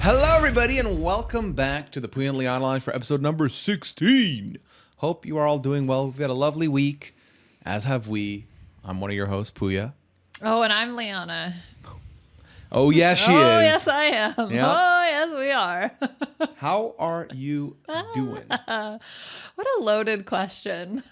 Hello, everybody, and welcome back to the Pooya and Liana Lounge for episode number 16. Hope you are all doing well. We've had a lovely week, as have we. I'm one of your hosts, Pooya. Oh, and I'm Liana. Oh, yes, she is. Oh, yes, I am. Yep. Oh, yes, we are. How are you doing? What a loaded question.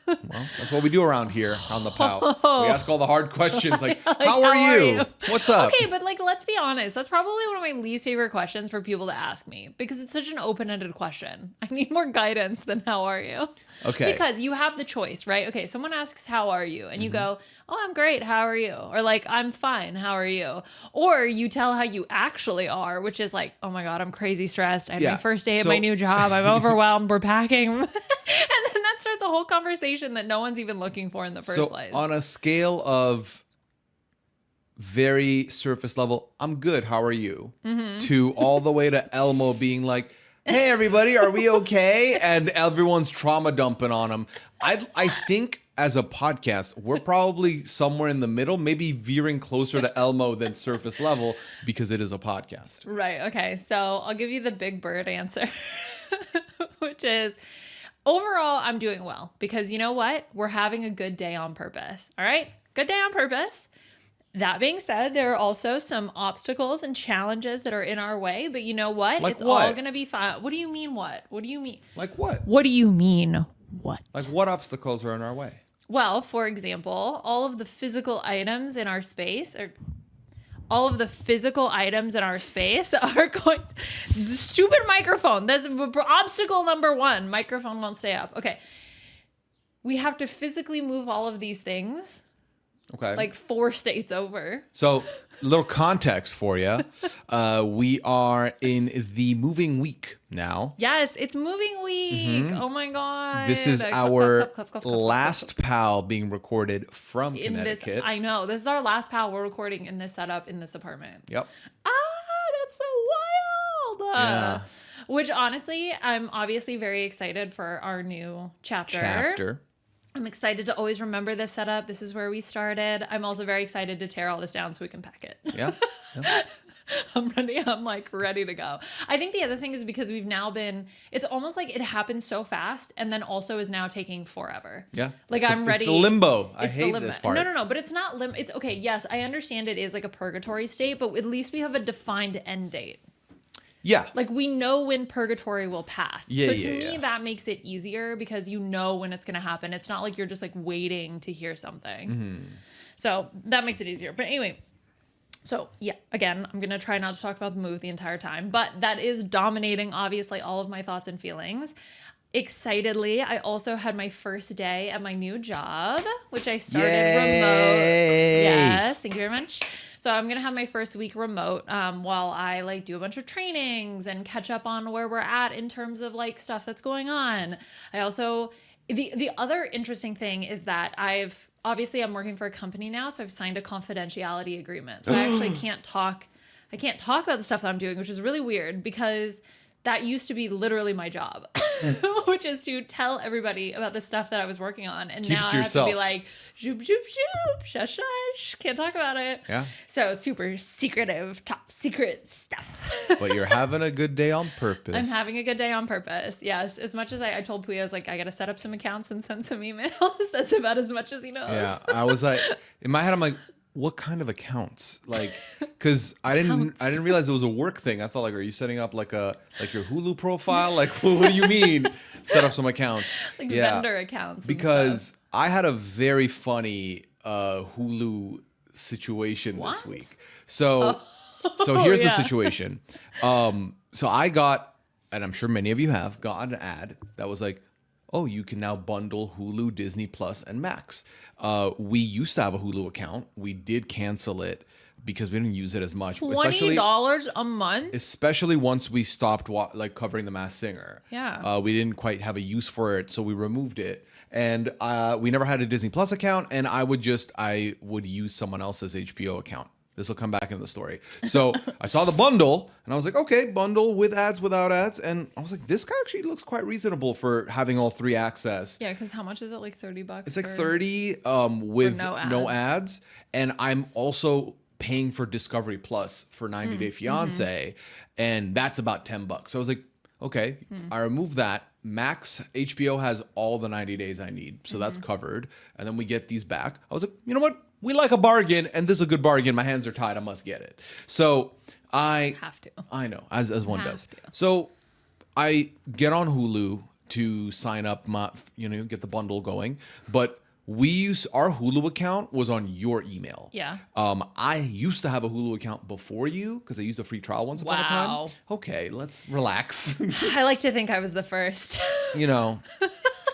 Well, that's what we do around here on the POW. We ask all the hard questions like how are you? What's up? Okay, but let's be honest. That's probably one of my least favorite questions for people to ask me because it's such an open-ended question. I need more guidance than how are you? Okay. Because you have the choice, right? Okay, someone asks how are you? And you go, oh, I'm great. How are you? Or like, I'm fine. How are you? Or you tell how you actually are, which is like, oh my God, I'm crazy stressed. I had my first day at my new job. I'm overwhelmed. We're packing. And then that starts a whole conversation that no one's even looking for in the first place. On a scale of very surface level, I'm good, how are you? To all the way to Elmo being like, hey, everybody, are we okay? And everyone's trauma dumping on him. I think as a podcast, we're probably somewhere in the middle, maybe veering closer to Elmo than surface level because it is a podcast. Right. Okay. So I'll give you the big bird answer, which is overall, I'm doing well because you know what? We're having a good day on purpose. All right. Good day on purpose. That being said, there are also some obstacles and challenges that are in our way, but you know what? Like it's what? all going to be fine. What do you mean what? What do you mean? Like what? What do you mean what? Like what obstacles are in our way? Well, for example, all of the physical items in our space are going stupid microphone. That's obstacle number one. Microphone won't stay up. Okay. We have to physically move all of these things. Okay. Like 4 states over. So, little context for you. We are in the moving week now. Yes, it's moving week. Oh my God. This is our last PAL being recorded from Connecticut. I know. This is our last PAL we're recording in this setup in this apartment. Yep. That's so wild. Yeah. Which honestly, I'm obviously very excited for our new chapter. I'm excited to always remember this setup. This is where we started. I'm also very excited to tear all this down so we can pack it. Yeah. I'm ready. I'm like ready to go. I think the other thing is because we've now been, it's almost like it happened so fast and then also is now taking forever. Yeah. Like I'm ready. It's the limbo. I hate this part. No, but it's not It's okay. Yes, I understand it is like a purgatory state, but at least we have a defined end date. Yeah. Like we know when purgatory will pass. Yeah, so to me, that makes it easier because you know when it's going to happen. It's not like you're just like waiting to hear something. So that makes it easier. But anyway, so yeah, again, I'm going to try not to talk about the move the entire time, but that is dominating obviously all of my thoughts and feelings. Excitedly, I also had my first day at my new job, which I started remote. Yes, thank you very much. So I'm gonna have my first week remote while I like do a bunch of trainings and catch up on where we're at in terms of like stuff that's going on. I also the other interesting thing is that I'm working for a company now, so I've signed a confidentiality agreement. So I actually can't talk about the stuff that I'm doing, which is really weird because that used to be literally my job, which is to tell everybody about the stuff that I was working on. And now I have to be like, zoop, zoop, zoop, shush, shush, can't talk about it. Yeah. So super secretive, top secret stuff. But you're having a good day on purpose. I'm having a good day on purpose. Yes. As much as I told Pooya, I was like, I got to set up some accounts and send some emails. That's about as much as he knows. Yeah. I was like, in my head, I'm like, what kind of accounts? Like, because I didn't realize it was a work thing. I thought like, are you setting up like your Hulu profile? Like, what do you mean? Set up some accounts, like vendor accounts. Because I had a very funny Hulu situation this week. So here's the situation. So I got, and I'm sure many of you have gotten an ad that was like, oh, you can now bundle Hulu, Disney Plus, and Max. We used to have a Hulu account. We did cancel it because we didn't use it as much. $20 a month? Especially once we stopped covering The Masked Singer. Yeah. We didn't quite have a use for it, so we removed it. And we never had a Disney Plus account, and I would use someone else's HBO account. This will come back into the story. So I saw the bundle and I was like, okay, bundle with ads, without ads. And I was like, this guy actually looks quite reasonable for having all 3 access. Yeah, because how much is it? Like $30? It's like $30 with no ads. And I'm also paying for Discovery Plus for 90 Day Fiance, and that's about $10. So I was like, okay, I removed that. Max HBO has all the 90 days I need, so that's covered. And then we get these back. I was like, you know what? We like a bargain, and this is a good bargain. My hands are tied. I must get it. So I have to. I know, as one does. to. So I get on Hulu to sign up, get the bundle going, but our Hulu account was on your email. Yeah. I used to have a Hulu account before you because I used a free trial once upon a time. Okay, let's relax. I like to think I was the first.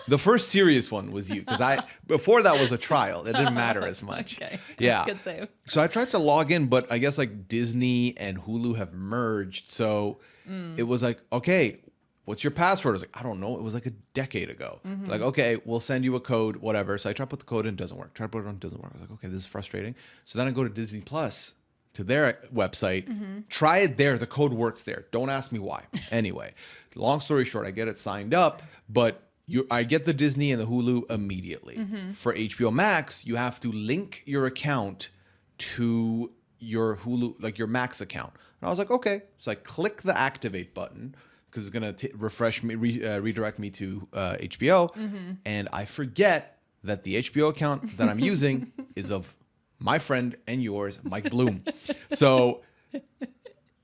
The first serious one was you because before that was a trial. It didn't matter as much. Okay. Yeah. Good save. So I tried to log in, but I guess like Disney and Hulu have merged. So it was like, okay, what's your password? I was like, I don't know. It was like a decade ago. Like, okay, we'll send you a code, whatever. So I try to put the code in, doesn't work. Try to put it on, doesn't work. I was like, okay, this is frustrating. So then I go to Disney Plus, to their website, try it there. The code works there. Don't ask me why. Anyway, long story short, I get it signed up, but I get the Disney and the Hulu immediately. For HBO Max, you have to link your account to your Hulu, like your Max account. And I was like, okay. So I click the activate button, because it's going to refresh me, redirect me to HBO. And I forget that the HBO account that I'm using is of my friend and yours, Mike Bloom. So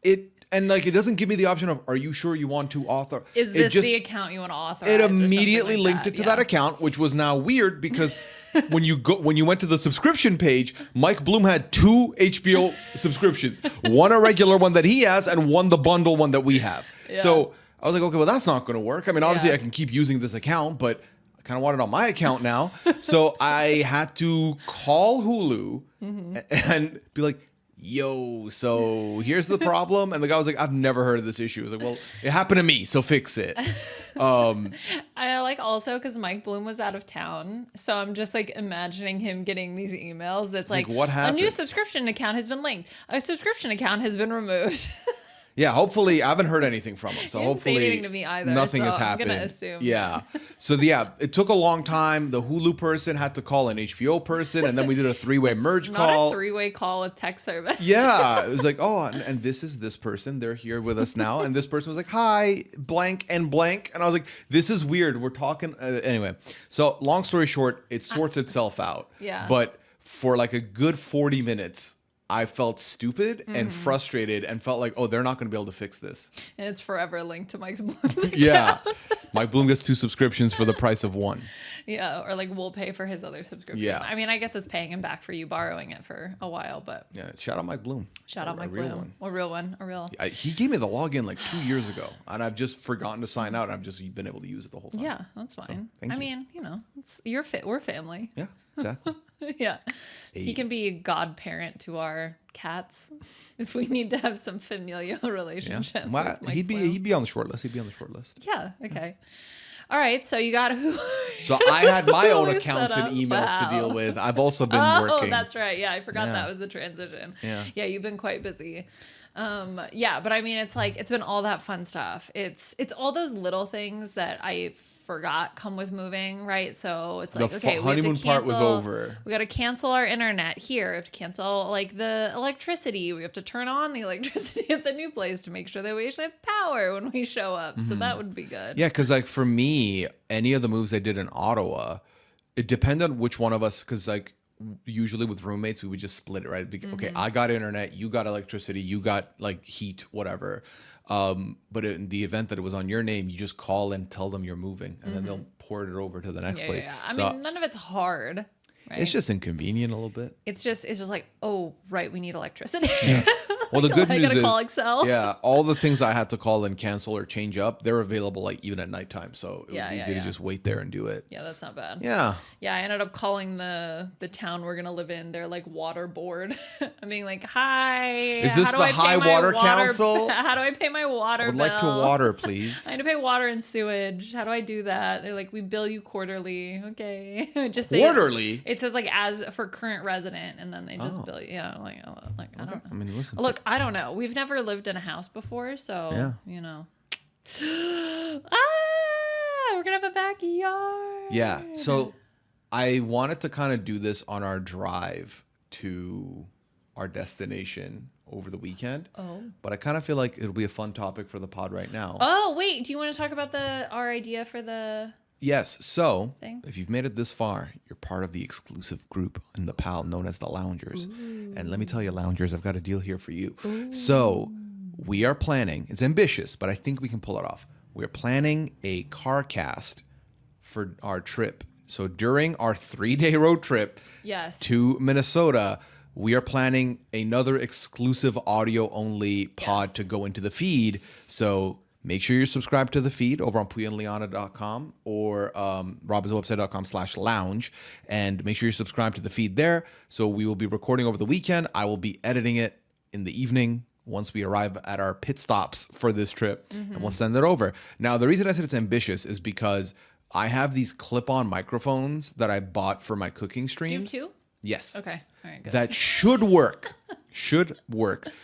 it doesn't give me the option of, are you sure you want to author? Is this the account you want to authorize? It immediately linked it to that account, which was now weird because when you went to the subscription page, Mike Bloom had 2 HBO subscriptions, one a regular one that he has and one the bundle one that we have. Yeah. So I was like, okay, well, that's not going to work. I mean, obviously I can keep using this account, but I kind of want it on my account now. So I had to call Hulu and be like, yo, so here's the problem. And the guy was like, I've never heard of this issue. I was like, well, it happened to me, so fix it. I like also because Mike Bloom was out of town. So I'm just like imagining him getting these emails that's like what happened? A new subscription account has been linked. A subscription account has been removed. Yeah, hopefully I haven't heard anything from him. So he didn't hopefully say anything to me either, nothing so has happened. I'm gonna assume. Yeah. So it took a long time. The Hulu person had to call an HBO person, and then we did a 3-way merge call. Not a 3-way call with tech service. Yeah. It was like, oh, and this is this person. They're here with us now. And this person was like, hi, blank and blank. And I was like, this is weird. We're talking. Anyway. So long story short, it sorts itself out. Yeah. But for like a good 40 minutes, I felt stupid and frustrated and felt like, oh, they're not going to be able to fix this. And it's forever linked to Mike's Bloom's account. Yeah. Mike Bloom gets 2 subscriptions for the price of 1. Yeah. Or like we'll pay for his other subscription. Yeah. I mean, I guess it's paying him back for you borrowing it for a while, but. Yeah. Shout out Mike Bloom. Shout out Mike Bloom. A real one. A real. He gave me the login like 2 years ago, and I've just forgotten to sign out. And I've just been able to use it the whole time. Yeah, that's fine. So, thank you. I mean, you're fit. We're family. Yeah, exactly. Yeah. He can be a godparent to our cats if we need to have some familial relationship. Yeah. Well, he'd be on the short list. Yeah. Okay. All right. So you got who? So I had my own accounts and emails to deal with. I've also been working. Oh, that's right. Yeah, I forgot that was the transition. Yeah. Yeah, you've been quite busy. Yeah, but I mean, it's been all that fun stuff. It's all those little things that I forgot come with moving, right? So it's like, okay, we honeymoon have to cancel, part was over. We got to cancel our internet here. We have to cancel like the electricity. We have to turn on the electricity at the new place to make sure that we actually have power when we show up. So that would be good. Yeah, because like for me, any of the moves I did in Ottawa, it depended on which one of us, because like usually with roommates, we would just split it, right? Okay, I got internet, you got electricity, you got like heat, whatever. But in the event that it was on your name, you just call and tell them you're moving, and then they'll port it over to the next place. Yeah. I mean, none of it's hard. Right? It's just inconvenient a little bit. It's just like, oh, right, we need electricity. Yeah. Well, the good news I gotta is, call Excel. Yeah, all the things I had to call and cancel or change up, they're available like even at nighttime. So it was easy to just wait there and do it. Yeah, that's not bad. Yeah. Yeah, I ended up calling the town we're gonna live in. Their like water board. I'm being like, hi. Is this the High Water Council? How do I pay my water bill? I would like to water, please. I need to pay water and sewage. How do I do that? They're like, we bill you quarterly. Okay. Just say quarterly. It says like as for current resident, and then they just bill you. Yeah, like I don't know. I mean, listen. Look, I don't know. We've never lived in a house before, so you know. We're gonna have a backyard. Yeah. So I wanted to kind of do this on our drive to our destination over the weekend. Oh. But I kind of feel like it'll be a fun topic for the pod right now. Oh, wait. Do you want to talk about our idea for the... Yes. So thing? if you've made it this far, you're part of the exclusive group in the PAL known as the Loungers. Ooh. And let me tell you, Loungers, I've got a deal here for you. Ooh. So we are planning, it's ambitious, but I think we can pull it off. We're planning a car cast for our trip. So during our 3-day road trip to Minnesota, we are planning another exclusive audio only pod to go into the feed. So make sure you're subscribed to the feed over on PooyaandLiana.com or robinswebsite.com/lounge. And make sure you're subscribed to the feed there. So we will be recording over the weekend. I will be editing it in the evening once we arrive at our pit stops for this trip, and we'll send it over. Now, the reason I said it's ambitious is because I have these clip-on microphones that I bought for my cooking stream. Do you have 2? Yes. Okay. All right, good. That should work.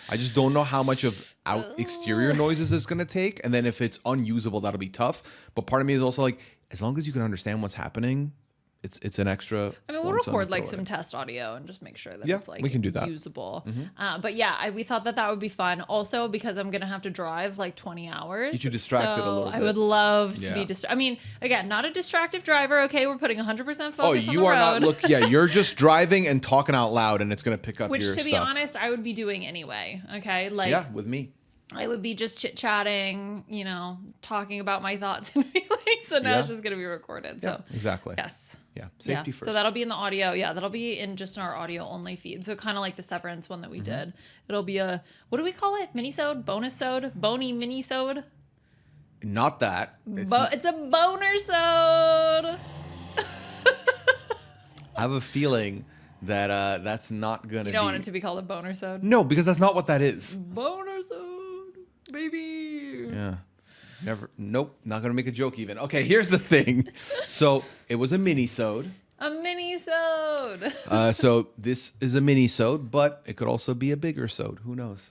I just don't know how much of exterior noises it's going to take. And then if it's unusable, that'll be tough. But part of me is also like, as long as you can understand what's happening, it's an extra. I mean, we'll record like some test audio and just make sure that it's like we can do that. usable. But yeah, we thought that would be fun. Also, because I'm going to have to drive like 20 hours. Get you distracted a little bit. I would love to be distracted. I mean, again, not a distractive driver. Okay, we're putting 100% focus on the road. You are not. You're just driving and talking out loud, and it's going to pick up your stuff. Which, to be honest, I would be doing anyway. Okay, like with me. I would be just chit-chatting, talking about my thoughts and feelings. So now it's just going to be recorded. So exactly. Yes. Yeah. Safety first. So that'll be in the audio. Yeah, that'll be in just in our audio only feed. So kind of like the Severance one that we did. It'll be a, what do we call it? Mini-sode? Bonus-sode? Bony mini-sode? Not that. It's a boner-sode. I have a feeling that that's not going to be. You don't want it to be called a boner-sode? No, because that's not what that is. Boner-sode, baby. Yeah. Never. Nope. Not going to make a joke even. Okay, here's the thing. So it was a mini-sode. A mini-sode. So this is a mini-sode, but it could also be a bigger sode. Who knows?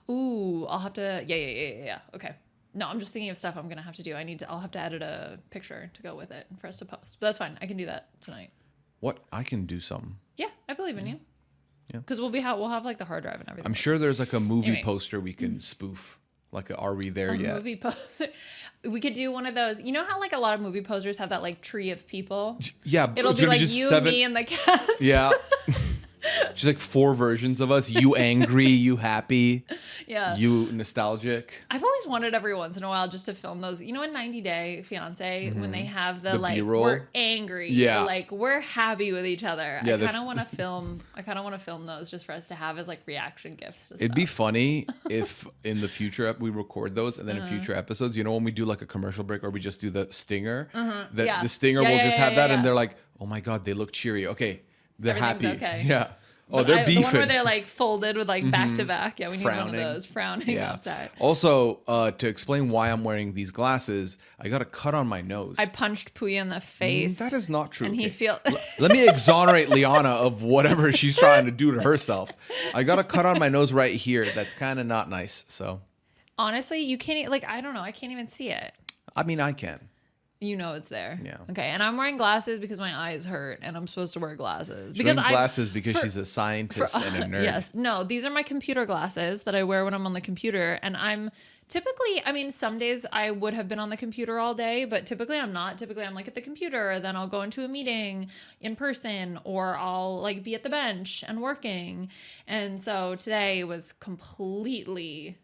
Ooh, I'll have to. Yeah. Okay. No, I'm just thinking of stuff I'm going to have to do. I'll have to edit a picture to go with it for us to post. But that's fine. I can do that tonight. What? I can do something. Yeah, I believe in you. Yeah. Because we'll have like the hard drive and everything. I'm sure there's like a movie poster we can spoof. Like, are we there yet? Movie poster. We could do one of those. You know how like a lot of movie posters have that like tree of people? Yeah. It'll be like you, me, and the cats. Yeah. Just like 4 versions of us. You angry, you happy, you nostalgic. I've always wanted every once in a while just to film those. You know, in 90 Day Fiance, when they have the like, B-roll. We're angry. Yeah. Or, like, we're happy with each other. Yeah, I kind of want to film those just for us to have as like reaction gifts to It'd stuff. be funny if in the future we record those and then in future episodes, when we do like a commercial break or we just do the stinger, the stinger will just have that and they're like, oh my God, they look cheery. Okay. They're happy. Okay. Yeah. Oh, But they're beefing. The one where they're like folded with like back to back. Yeah, we need Frowning. one of those. Frowning upside. Also, to explain why I'm wearing these glasses, I got a cut on my nose. I punched Pooya in the face. That is not true. And he feel. Let me exonerate Liana of whatever she's trying to do to herself. I got a cut on my nose right here. That's kind of not nice. So. Honestly, you can't I don't know. I can't even see it. I mean, I can. You know it's there. Yeah. Okay. And I'm wearing glasses because my eyes hurt and I'm supposed to wear glasses. She's wearing glasses because she's a scientist and a nerd. Yes. No, these are my computer glasses that I wear when I'm on the computer. And I'm typically, some days I would have been on the computer all day, but typically I'm not. Typically I'm like at the computer, then I'll go into a meeting in person or I'll like be at the bench and working. And so today was completely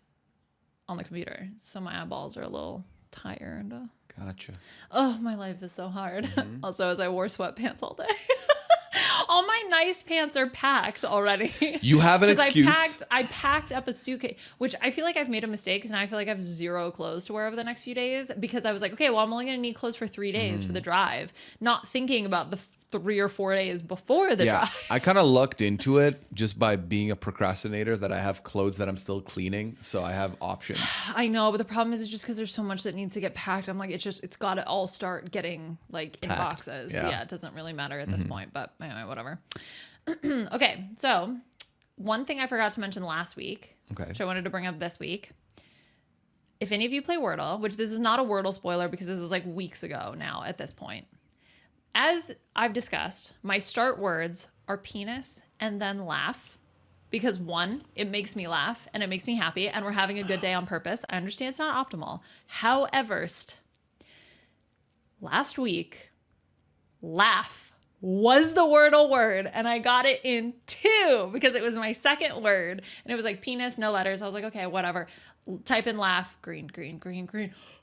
on the computer. So my eyeballs are a little tired. Gotcha. Oh, my life is so hard. Also, as I wore sweatpants all day. All my nice pants are packed already. You have an excuse. I packed up a suitcase, which I feel like I've made a mistake because now I feel like I have 0 clothes to wear over the next few days because I was like, okay, well, I'm only going to need clothes for 3 days for the drive, not thinking about the 3 or 4 days before the drive. I kind of lucked into it just by being a procrastinator that I have clothes that I'm still cleaning, so I have options. I know, but the problem is it's just because there's so much that needs to get packed. I'm like, it's got to all start getting like in boxes. Yeah, it doesn't really matter at this point, but anyway, whatever. Okay, so one thing I forgot to mention last week, which I wanted to bring up this week. If any of you play Wordle, which this is not a Wordle spoiler because this is like weeks ago now at this point. As I've discussed, my start words are penis and then laugh. because one, it makes me laugh and it makes me happy and we're having a good day on purpose. I understand it's not optimal. However, last week, laugh was the Wordle word and I got it in 2 because it was my second word and it was like penis, no letters. I was like, okay, whatever. Type in laugh, green.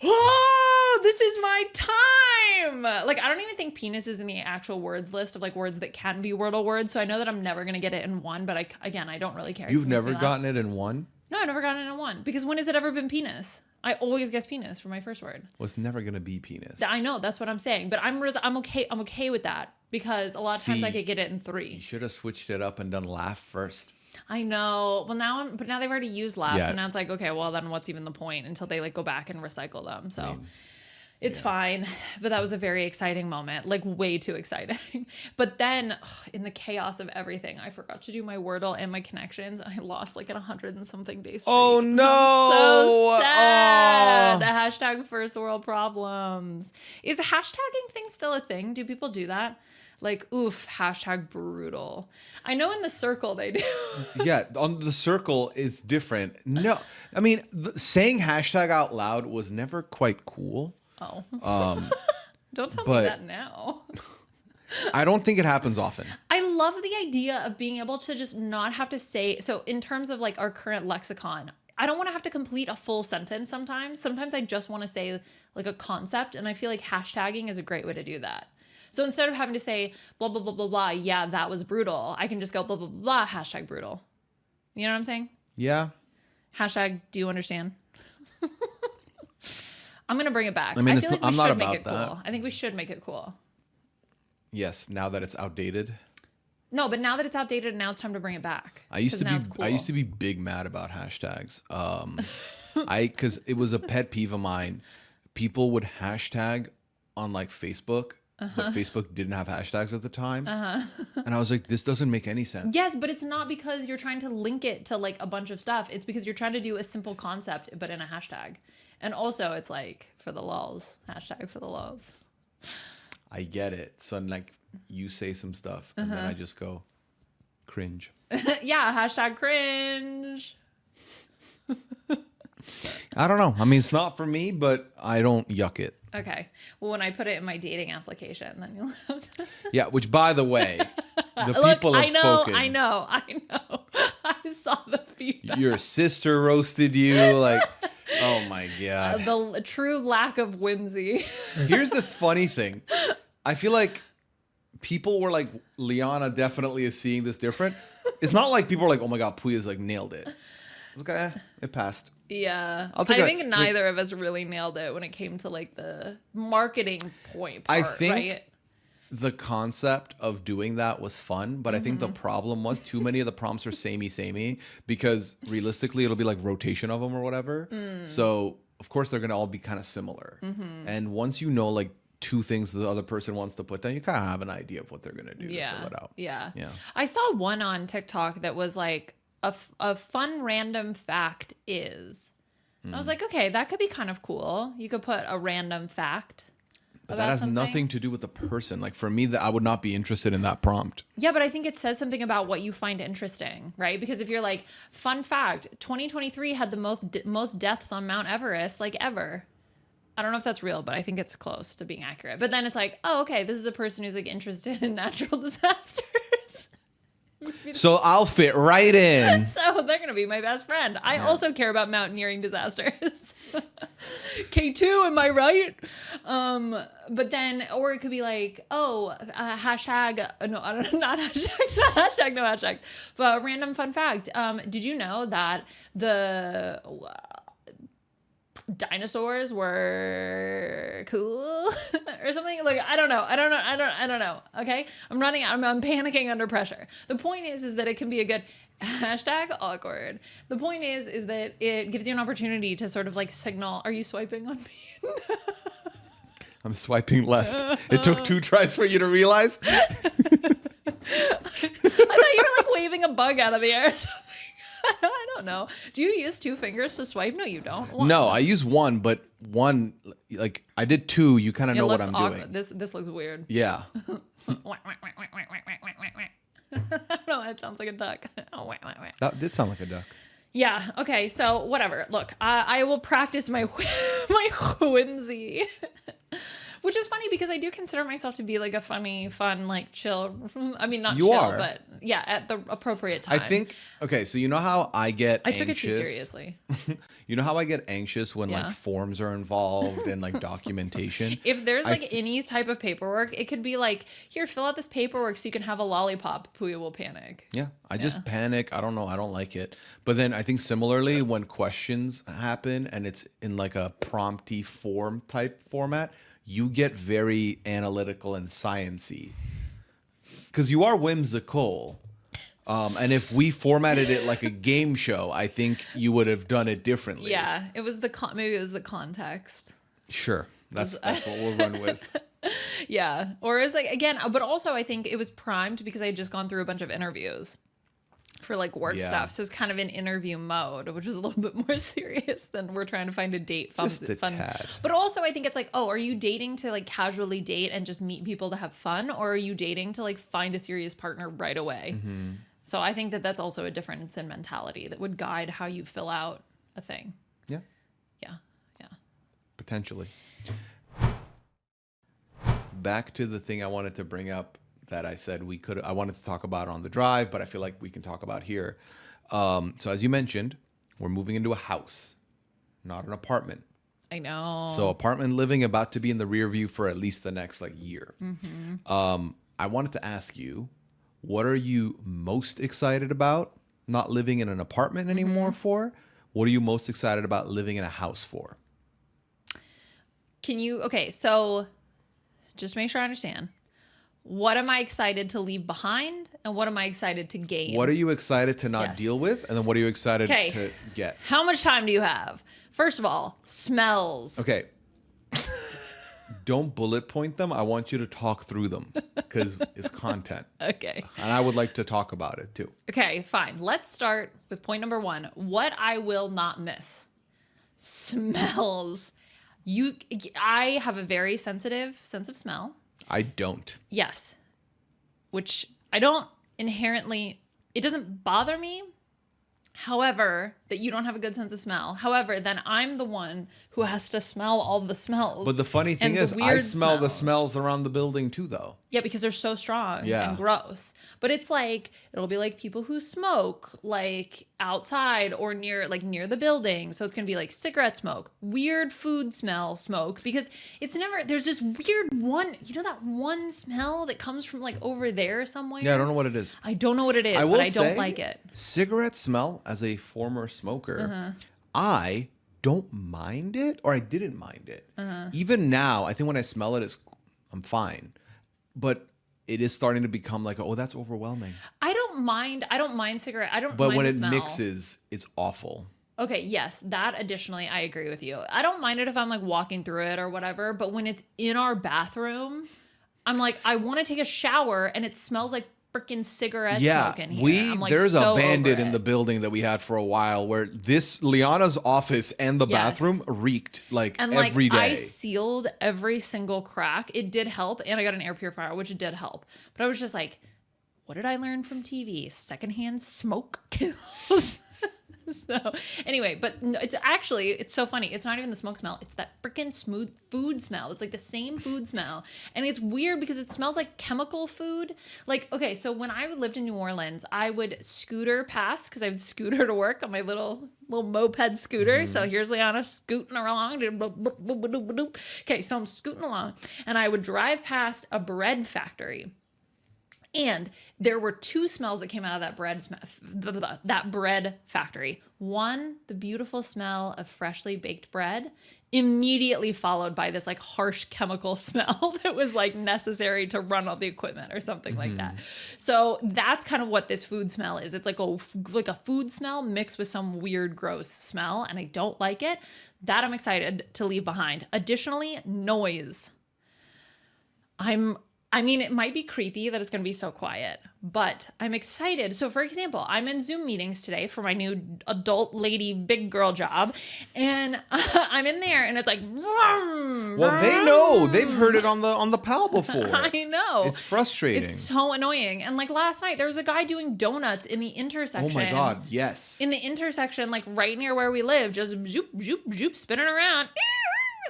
Oh, this is my time. Like, I don't even think penis is in the actual words list of like words that can be Wordle words. So I know that I'm never going to get it in 1, but I don't really care. You've never gotten it in 1? No, I've never gotten it in 1 because when has it ever been penis? I always guess penis for my first word. Well, it's never going to be penis. I know, that's what I'm saying, but I'm okay with that because a lot of times I could get it in 3. You should have switched it up and done laugh first. I know. Well, now they've already used laughs, and now it's like, okay, well then what's even the point until they like go back and recycle them? So it's fine. But that was a very exciting moment, like way too exciting. But then in the chaos of everything, I forgot to do my Wordle and my connections, and I lost like 100 and something days straight. Oh no! I'm so sad. Hashtag first world problems. Is hashtagging thing still a thing? Do people do that? Like, oof, hashtag brutal. I know in the circle they do. Yeah, on the circle is different. No, I mean, saying hashtag out loud was never quite cool. Oh. Don't tell me that now. I don't think it happens often. I love the idea of being able to just not have to say, so in terms of like our current lexicon, I don't want to have to complete a full sentence sometimes. Sometimes I just want to say like a concept, and I feel like hashtagging is a great way to do that. So instead of having to say blah, blah, blah, blah, blah, yeah, that was brutal, I can just go blah, blah, blah, blah, hashtag brutal. You know what I'm saying? Yeah. Hashtag, do you understand? I'm going to bring it back. I mean, I feel like we I'm not should make about it that. cool. I think we should make it cool. Yes, now that it's outdated. No, but now that it's outdated, now it's time to bring it back. I used to be big mad about hashtags. Because it was a pet peeve of mine. People would hashtag on like Facebook. But Facebook didn't have hashtags at the time. And I was like, this doesn't make any sense. Yes, but it's not because you're trying to link it to like a bunch of stuff. It's because you're trying to do a simple concept, but in a hashtag. And also it's like for the lulz, hashtag for the lulz. I get it. So like you say some stuff and then I just go cringe. Yeah, hashtag cringe. I don't know. I mean, it's not for me, but I don't yuck it. Okay. Well, when I put it in my dating application, then you'll have to. Yeah, which by the way, the Look, people have spoken. I know. I saw the feedback. Your sister roasted you. Like, oh my God. The true lack of whimsy. Here's the funny thing. I feel like people were like, Liana definitely is seeing this different. It's not like people are like, oh my God, Pooya's like nailed it. Okay, it passed. Yeah. I think neither of us really nailed it when it came to like the marketing point part, I think right? the concept of doing that was fun, but I think the problem was too many of the prompts are samey because realistically it'll be like rotation of them or whatever. So of course they're going to all be kind of similar. And once you know like 2 things the other person wants to put down, you kind of have an idea of what they're going to do to fill it out. Yeah. I saw one on TikTok that was like, a fun random fact is. And I was like, okay, that could be kind of cool. You could put a random fact. But that has nothing to do with the person. Like for me, I would not be interested in that prompt. Yeah, but I think it says something about what you find interesting, right? Because if you're like, fun fact, 2023 had the most deaths on Mount Everest like ever. I don't know if that's real, but I think it's close to being accurate. But then it's like, oh, okay, this is a person who's like interested in natural disasters. So I'll fit right in. So they're going to be my best friend. I also care about mountaineering disasters. K2, am I right? But then, or it could be like, hashtag, no, not hashtag, no hashtag. But a random fun fact. Did you know that the dinosaurs were cool or something? Like, I don't know. Okay. I'm running out. I'm panicking under pressure. The point is that it can be a good hashtag awkward. The point is that it gives you an opportunity to sort of like signal, are you swiping on me? I'm swiping left. It took 2 tries for you to realize. I thought you were like waving a bug out of the air or something. I don't know. Do you use 2 fingers to swipe? No, you don't. One. No, I use one, but one, like I did 2. You kind of know what I'm doing. This looks weird. Yeah. I don't know. It sounds like a duck. Oh, wait. That did sound like a duck. Yeah. Okay. So whatever. Look, I will practice my my whimsy, which is funny because I do consider myself to be like a funny, fun, like chill. I mean, not You chill, are. but yeah, at the appropriate time. I think. Okay, so you know how I get I anxious? took it too seriously. You know how I get anxious when Yeah. like forms are involved and like documentation? If there's like any type of paperwork, it could be like, here, fill out this paperwork so you can have a lollipop. Pooya will panic. Yeah, I just panic. I don't know. I don't like it. But then I think similarly, when questions happen and it's in like a prompty form type format, you get very analytical and science-y. Because you are whimsical. And if we formatted it like a game show, I think you would have done it differently. Yeah, it was the maybe it was the context. Sure. That's what we'll run with. Yeah. Or it's like, again, but also I think it was primed because I had just gone through a bunch of interviews for like work stuff. So it's kind of in interview mode, which is a little bit more serious than we're trying to find a date. Just a tad. But also I think it's like, oh, are you dating to like casually date and just meet people to have fun? Or are you dating to like find a serious partner right away? Mm-hmm. So I think that that's also a difference in mentality that would guide how you fill out a thing. Yeah. Yeah. Yeah. Potentially. Back to the thing I wanted to bring up that I said I wanted to talk about on the drive, but I feel like we can talk about here. So as you mentioned, we're moving into a house, not an apartment. I know. So apartment living about to be in the rear view for at least the next like year. Mm-hmm. I wanted to ask you, what are you most excited about not living in an apartment anymore for? What are you most excited about living in a house for? Okay, so just to make sure I understand. What am I excited to leave behind and what am I excited to gain? What are you excited to not deal with? And then what are you excited to get? How much time do you have? First of all, smells. Okay. Don't bullet point them. I want you to talk through them because it's content. Okay. And I would like to talk about it too. Okay, fine. Let's start with point number 1. What I will not miss. Smells. I have a very sensitive sense of smell. I don't. Yes. Which I don't inherently, it doesn't bother me. However, that you don't have a good sense of smell. However, then I'm the one who has to smell all the smells. But the funny thing is, I smell the smells around the building too, though. Yeah, because they're so strong and gross. But it's like, it'll be like people who smoke like outside or near the building. So it's going to be like cigarette smoke, weird food smell smoke, because it's never, there's this weird one, that one smell that comes from like over there somewhere? Yeah, I don't know what it is. I don't know what it is, but I don't like it. Cigarette smell, as a former smoker, I don't mind it, or I didn't mind it. Even now, I think when I smell it, I'm fine. But it is starting to become like, oh, that's overwhelming. I don't mind cigarette. But when the it smell. mixes, it's awful. Okay, yes, that additionally, I agree with you. I don't mind it if I'm like walking through it or whatever, but when it's in our bathroom, I'm like, I want to take a shower and it smells like freaking cigarette smoke in here. I'm like, there's so a bandit over in it. the building that we had for a while where Liana's office and the bathroom reeked every day. I sealed every single crack. It did help, and I got an air purifier, which did help. But I was just like, what did I learn from TV? Secondhand smoke kills. So anyway, but it's so funny. It's not even the smoke smell. It's that freaking smooth food smell. It's like the same food smell. And it's weird because it smells like chemical food. Like, okay, so when I lived in New Orleans, I would scooter past because I would scooter to work on my little moped scooter. So here's Liana scooting along. Okay, so I'm scooting along and I would drive past a bread factory. And there were 2 smells that came out of that bread factory. One, the beautiful smell of freshly baked bread, immediately followed by this like harsh chemical smell that was like necessary to run all the equipment or something like that. So that's kind of what this food smell is. It's like a food smell mixed with some weird, gross smell, and I don't like it. That I'm excited to leave behind. Additionally, noise. I'm I mean, it might be creepy that it's going to be so quiet, but I'm excited. So, for example, I'm in Zoom meetings today for my new adult lady big girl job, and I'm in there, and it's like, vroom, Well, they know. They've heard it on the PAL before. I know. It's frustrating. It's so annoying. And like last night, there was a guy doing donuts in the intersection. Oh my God, yes. In the intersection, like right near where we live, just zoop, zoop, zoop, spinning around.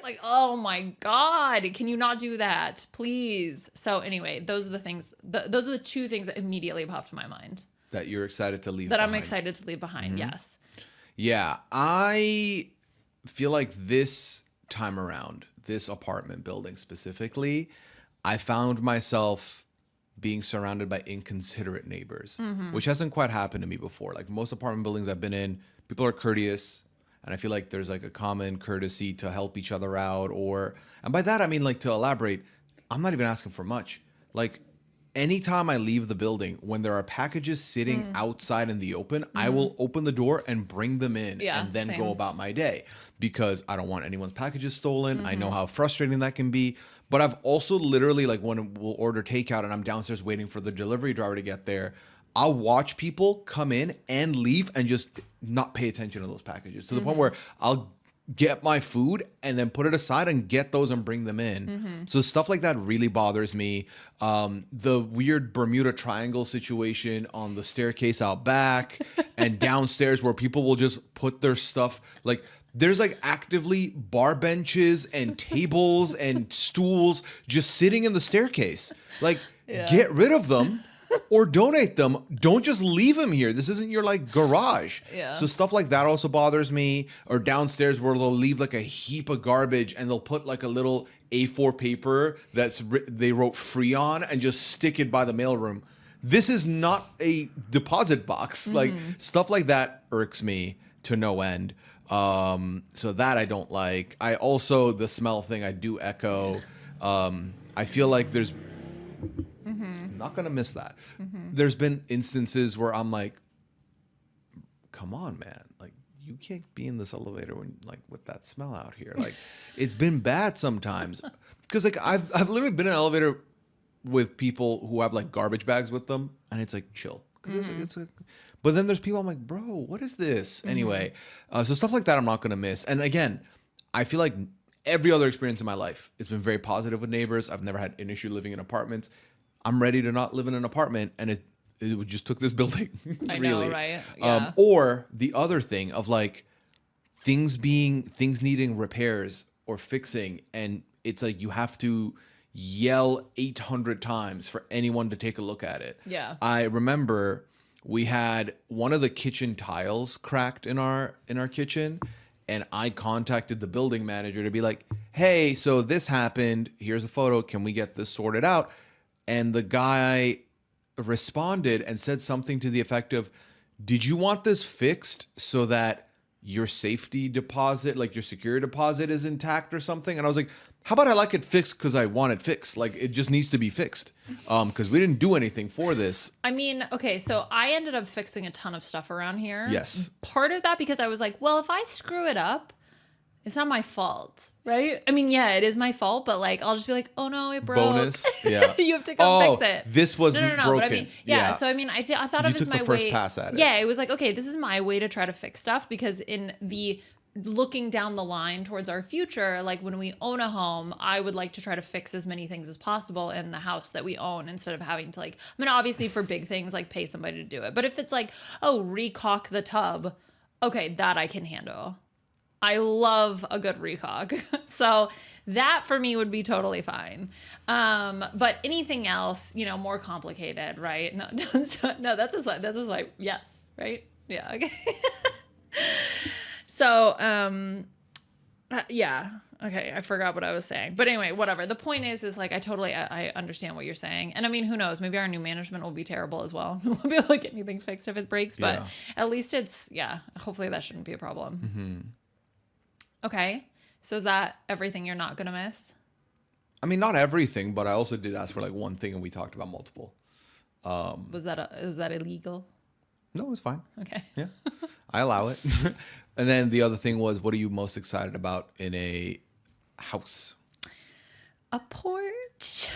Like, oh my God, can you not do that, please? So anyway, those are the things, those are the two things that immediately popped to my mind. That you're excited to leave That behind. I'm excited to leave behind, yes. Yeah, I feel like this time around, this apartment building specifically, I found myself being surrounded by inconsiderate neighbors, which hasn't quite happened to me before. Like most apartment buildings I've been in, people are courteous. And I feel like there's like a common courtesy to help each other out, and by that I mean, like, to elaborate, I'm not even asking for much. Like anytime I leave the building, when there are packages sitting outside in the open, I will open the door and bring them in and then go about my day, because I don't want anyone's packages stolen. I know how frustrating that can be. But I've also literally, like, when we'll order takeout and I'm downstairs waiting for the delivery driver to get there, I'll watch people come in and leave and just not pay attention to those packages, to the point where I'll get my food and then put it aside and get those and bring them in. So stuff like that really bothers me. The weird Bermuda Triangle situation on the staircase out back and downstairs, where people will just put their stuff, like, there's like actively bar benches and tables and stools just sitting in the staircase. Like, get rid of them. Or donate them. Don't just leave them here. This isn't your like garage. Yeah. So stuff like that also bothers me. Or downstairs where they'll leave like a heap of garbage and they'll put like a little A4 paper they wrote free on and just stick it by the mailroom. This is not a deposit box. Like stuff like that irks me to no end. So that I don't like. I also, the smell thing, I do echo. I feel like there's, I'm not going to miss that. There's been instances where I'm like, come on, man. Like, you can't be in this elevator when, like, with that smell out here. Like, it's been bad sometimes. Because, like, I've literally been in an elevator with people who have, like, garbage bags with them. And it's, like, chill. But then there's people I'm like, bro, what is this? Anyway, so stuff like that I'm not going to miss. And, again, I feel like every other experience in my life, it's been very positive with neighbors. I've never had an issue living in apartments. I'm ready to not live in an apartment, and it just took this building. I really. know, right? Yeah. Or the other thing of like things needing repairs or fixing, and it's like you have to yell 800 times for anyone to take a look at it. Yeah. I remember we had one of the kitchen tiles cracked in our kitchen, and I contacted the building manager to be like, hey, so this happened. Here's a photo. Can we get this sorted out? And the guy responded and said something to the effect of, did you want this fixed so that your safety deposit, like your security deposit, is intact or something? And I was like, how about I like it fixed because I want it fixed? Like, it just needs to be fixed because we didn't do anything for this. I mean, okay, so I ended up fixing a ton of stuff around here. Yes. Part of that because I was like, well, if I screw it up, it's not my fault, right? I mean, yeah, it is my fault, but like, I'll just be like, oh no, it broke. Bonus, yeah. You have to come fix it. This was broken. But I mean, yeah. So I mean, I thought you of it as took my the first way. pass at it. Yeah, it was like, okay, this is my way to try to fix stuff because in the looking down the line towards our future, like when we own a home, I would like to try to fix as many things as possible in the house that we own instead of having to like, I mean, obviously for big things, like pay somebody to do it. But if it's like, oh, recock the tub, okay, that I can handle. I love a good recock. So that for me would be totally fine. But anything else, you know, more complicated, right? No, that's a slight yes, right? Yeah, okay. So, yeah. Okay, I forgot what I was saying. But anyway, whatever. The point is like, I understand what you're saying. And I mean, who knows? Maybe our new management will be terrible as well. We won't be able to get anything fixed if it breaks. But at least it's, hopefully that shouldn't be a problem. Mm-hmm. Okay. So is that everything you're not going to miss? I mean, not everything, but I also did ask for like one thing and we talked about multiple. Was that illegal? No, it's fine. Okay. Yeah, I allow it. And then the other thing was, what are you most excited about in a house? A porch.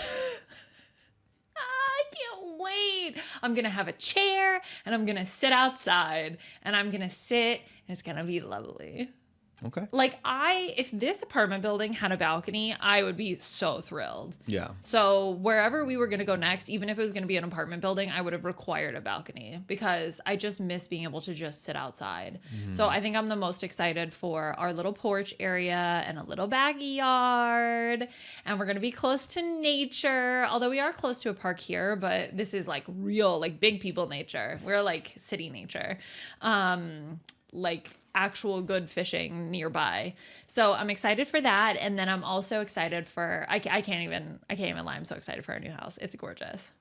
great. I'm going to have a chair and I'm going to sit outside and I'm going to sit and it's going to be lovely. Okay. Like if this apartment building had a balcony, I would be so thrilled. Yeah. So wherever we were going to go next, even if it was going to be an apartment building, I would have required a balcony because I just miss being able to just sit outside. So I think I'm the most excited for our little porch area and a little backyard. And we're going to be close to nature, although we are close to a park here, but this is like real, like big people nature. We're like city nature. Like actual good fishing nearby. So I'm excited for that. And then I'm also excited for, I can't even lie. I'm so excited for our new house. It's gorgeous.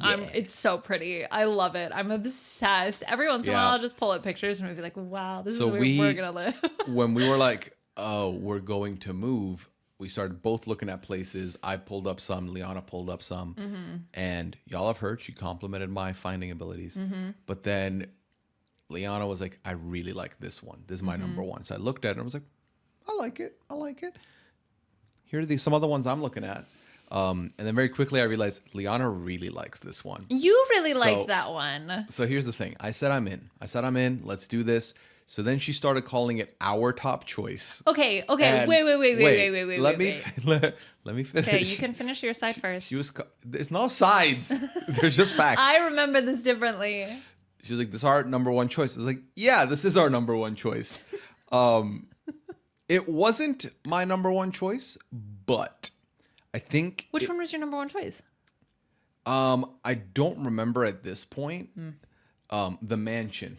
Yeah. It's so pretty. I love it. I'm obsessed. Every once in a while, I'll just pull up pictures and we'll be like, wow, this is where we're going to live. When we were like, oh, we're going to move, we started both looking at places. I pulled up some, Liana pulled up some, and y'all have heard, she complimented my finding abilities. But then Liana was like, I really like this one. This is my number one. So I looked at it and I was like, I like it. I like it. Here are some other ones I'm looking at. And then very quickly I realized Liana really likes this one. You really liked that one. So here's the thing. I said I'm in. Let's do this. So then she started calling it our top choice. Okay. And wait. Let me finish. Okay, you can finish your side first. There's no sides. There's just facts. I remember this differently. She was like, this is our number one choice. I was like, yeah, this is our number one choice. It wasn't my number one choice, but I think... Which one was your number one choice? I don't remember at this point. The mansion.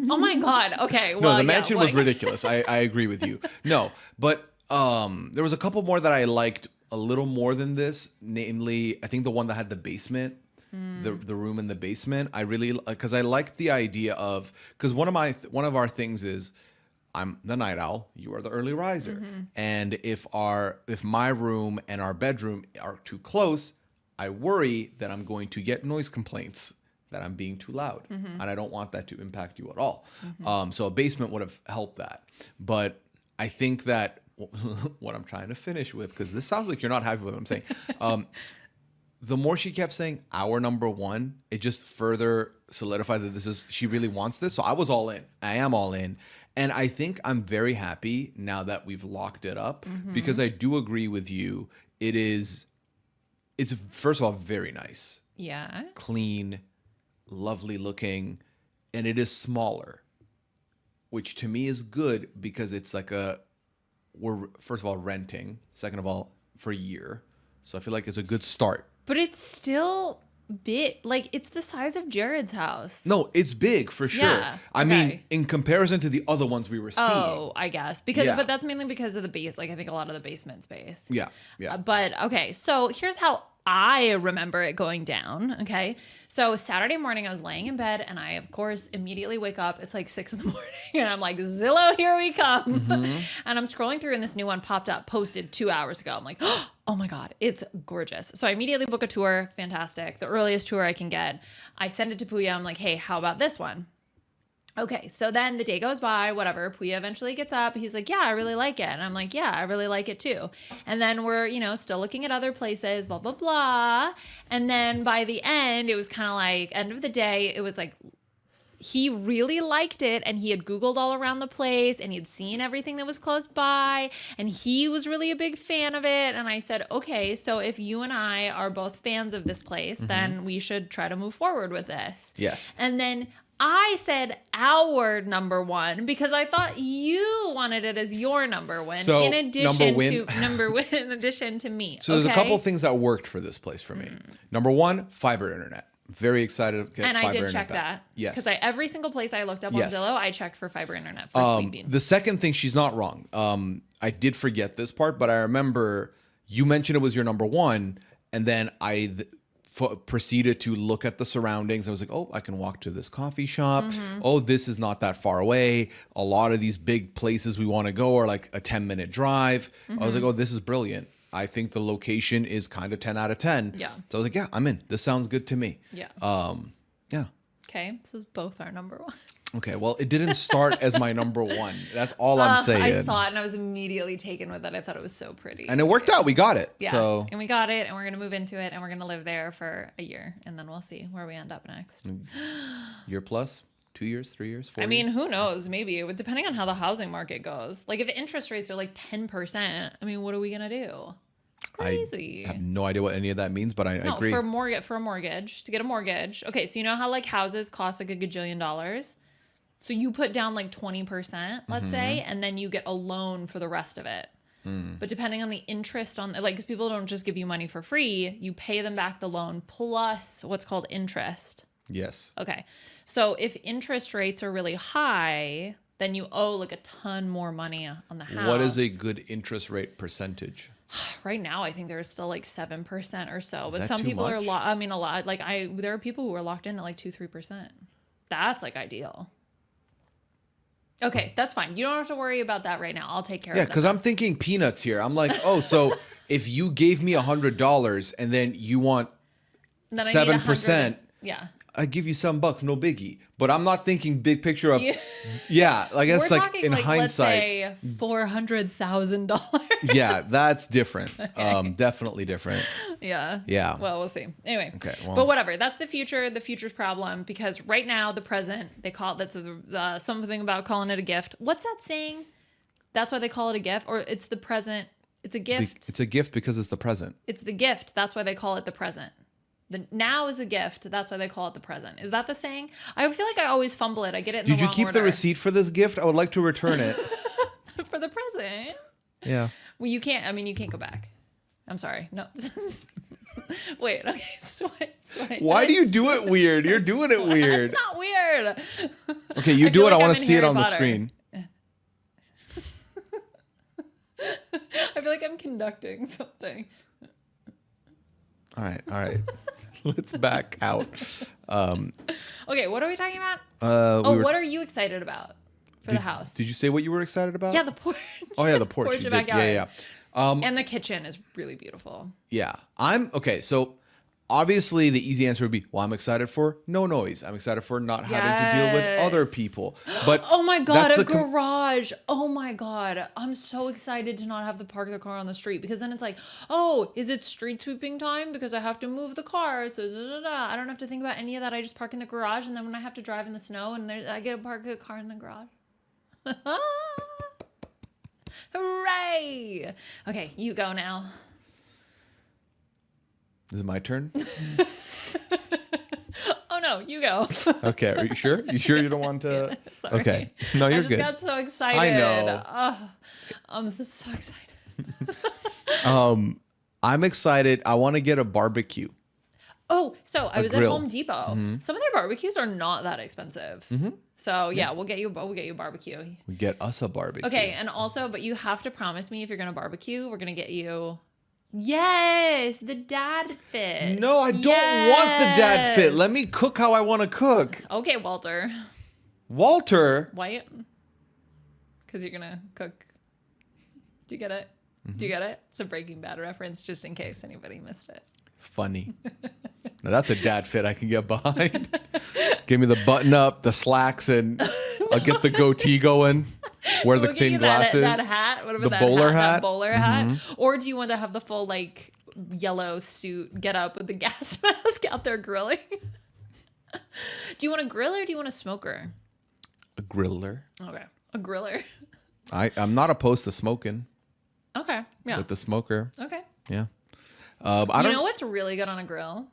Oh my God. Okay. Well, no, the mansion was ridiculous. I agree with you. No, but there was a couple more that I liked a little more than this. Namely, I think the one that had the basement. The room in the basement. I really, because I liked the idea of, because one of our things is I'm the night owl, you are the early riser. And if my room and our bedroom are too close, I worry that I'm going to get noise complaints, that I'm being too loud. And I don't want that to impact you at all. So a basement would have helped that. But I think that what I'm trying to finish with, because this sounds like you're not happy with what I'm saying. The more she kept saying our number one, it just further solidified that she really wants this. So I was all in. I am all in. And I think I'm very happy now that we've locked it up because I do agree with you. It's first of all, very nice. Yeah. Clean, lovely looking, and it is smaller, which to me is good because it's like we're first of all renting, second of all, for a year. So I feel like it's a good start. But it's still big. Like, it's the size of Jared's house. No, it's big for sure. Yeah, I mean, in comparison to the other ones we were seeing. Oh, I guess. But that's mainly because of the base. Like, I think a lot of the basement space. Yeah. But, okay, so here's how I remember it going down, okay? So Saturday morning, I was laying in bed, and I, of course, immediately wake up. It's like 6 a.m, and I'm like, Zillow, here we come. And I'm scrolling through, and this new one popped up, posted 2 hours ago. I'm like, oh my God, it's gorgeous. So I immediately book a tour. Fantastic. The earliest tour I can get. I send it to Pooya. I'm like, hey, how about this one? Okay, so then the day goes by, whatever. Pooya eventually gets up. He's like, yeah, I really like it. And I'm like, yeah, I really like it too. And then we're, still looking at other places, blah, blah, blah. And then by the end, it was kind of like, end of the day, it was like, he really liked it and he had Googled all around the place and he had seen everything that was close by and he was really a big fan of it. And I said, okay, so if you and I are both fans of this place, then we should try to move forward with this. Yes. And then I said our number one because I thought you wanted it as your number one in addition to me. So there's a couple things that worked for this place for me. Number one, fiber internet. Very excited to get and fiber I did internet check back. that. Yes. Because every single place I looked up on Zillow, I checked for fiber internet for Sweet Bean. The second thing, she's not wrong. I did forget this part, but I remember you mentioned it was your number one, and then I proceeded to look at the surroundings. I was like, oh, I can walk to this coffee shop. Oh, this is not that far away. A lot of these big places we want to go are like a 10-minute drive. I was like, oh, this is brilliant. I think the location is kind of 10 out of 10. Yeah. So I was like, yeah, I'm in. This sounds good to me. Yeah. Yeah. Okay. This is both our number one. Okay, well, it didn't start as my number one. That's all I'm saying. I saw it and I was immediately taken with it. I thought it was so pretty. And it worked out. We got it. Yes, So. and we got it, and we're going to move into it, and we're going to live there for a year, and then we'll see where we end up next. Year plus? 2 years, 3 years, 4 years? I mean, who knows? Maybe. Depending on how the housing market goes. Like, if interest rates are like 10%, I mean, what are we going to do? It's crazy. I have no idea what any of that means, but I agree. For a mortgage, to get a mortgage. Okay, so you know how, like, houses cost like a gajillion dollars? So you put down like 20%, let's say, and then you get a loan for the rest of it. But depending on the interest on, like, because people don't just give you money for free, you pay them back the loan plus what's called interest. Yes. Okay. So if interest rates are really high, then you owe like a ton more money on the house. What is a good interest rate percentage? Right now, I think there's still like 7% or so. Is But that some too people much? are a lot. Like there are people who are locked in at like 2-3%. That's like ideal. Okay, that's fine. You don't have to worry about that right now. I'll take care of Yeah, that. because I'm thinking peanuts here. I'm like, oh, so if you gave me $100 and then you want Then I need 7%, yeah. I give you $7, no biggie. But I'm not thinking big picture of, yeah, I guess We're like talking, in like, hindsight. let's say $400,000. Yeah, that's different. Definitely different. Yeah. Yeah. Well, we'll see. Anyway. Okay, well. But whatever. That's the future. The future's problem, because right now the present, they call it, that's something about calling it a gift. What's that saying? That's why they call it a gift, or it's the present. It's a gift. It's a gift because it's the present. It's the gift. That's why they call it the present. The now is a gift. That's why they call it the present. Is that the saying? I feel like I always fumble it. I get it in Did the you wrong keep order. the receipt for this gift? I would like to return it. For the present? Yeah. Well, you can't. I mean, you can't go back. I'm sorry. No. Wait. Okay. Swipe. Why do you do it weird? You're doing it weird. It's not weird. Okay, you do it. like I want I'm to in see it Harry on the Potter. screen. I feel like I'm conducting something. All right. Let's back out. Okay, what are we talking about? What are you excited about for the house? Did you say what you were excited about? Yeah, the porch. Oh yeah, the porch. Porch You and did. backyard. Yeah. And the kitchen is really beautiful. Yeah. Okay. So obviously the easy answer would be, well, I'm excited for no noise. I'm excited for not having to deal with other people. But oh my God, that's a garage. Oh my God. I'm so excited to not have to park the car on the street, because then it's like, oh, is it street sweeping time? Because I have to move the car. So I don't have to think about any of that. I just park in the garage. And then when I have to drive in the snow, and I get to park a car in the garage. Hooray. Okay, you go now. Is it my turn? Oh no, you go. Okay. Are you sure? You sure you don't want to? Sorry. Okay. No, you're good. I just got so excited. I know. I'm so excited. I'm excited. I want to get a barbecue. Oh, so I was grill. at Home Depot. Mm-hmm. Some of their barbecues are not that expensive. So yeah, we'll get you a barbecue. We get us a barbecue. Okay, and also, but you have to promise me, if you're gonna barbecue, we're gonna get you. Yes, the dad fit. No, I don't want the dad fit. Let me cook how I want to cook. Okay, Walter Walter. White, because you're gonna cook. Do you get it? Do you get it? It's a Breaking Bad reference, just in case anybody missed it. Funny. Now that's a dad fit I can get behind. Give me the button up, the slacks, and I'll get the goatee going. Wear the We'll get thin you glasses. That hat, whatever The that bowler hat. hat. That bowler hat. Or do you want to have the full like yellow suit, get up with the gas mask out there grilling? Do you want a grill or do you want a smoker? A griller. Okay, a griller. I'm not opposed to smoking Okay, yeah. with the smoker. Okay. Yeah. You know what's really good on a grill?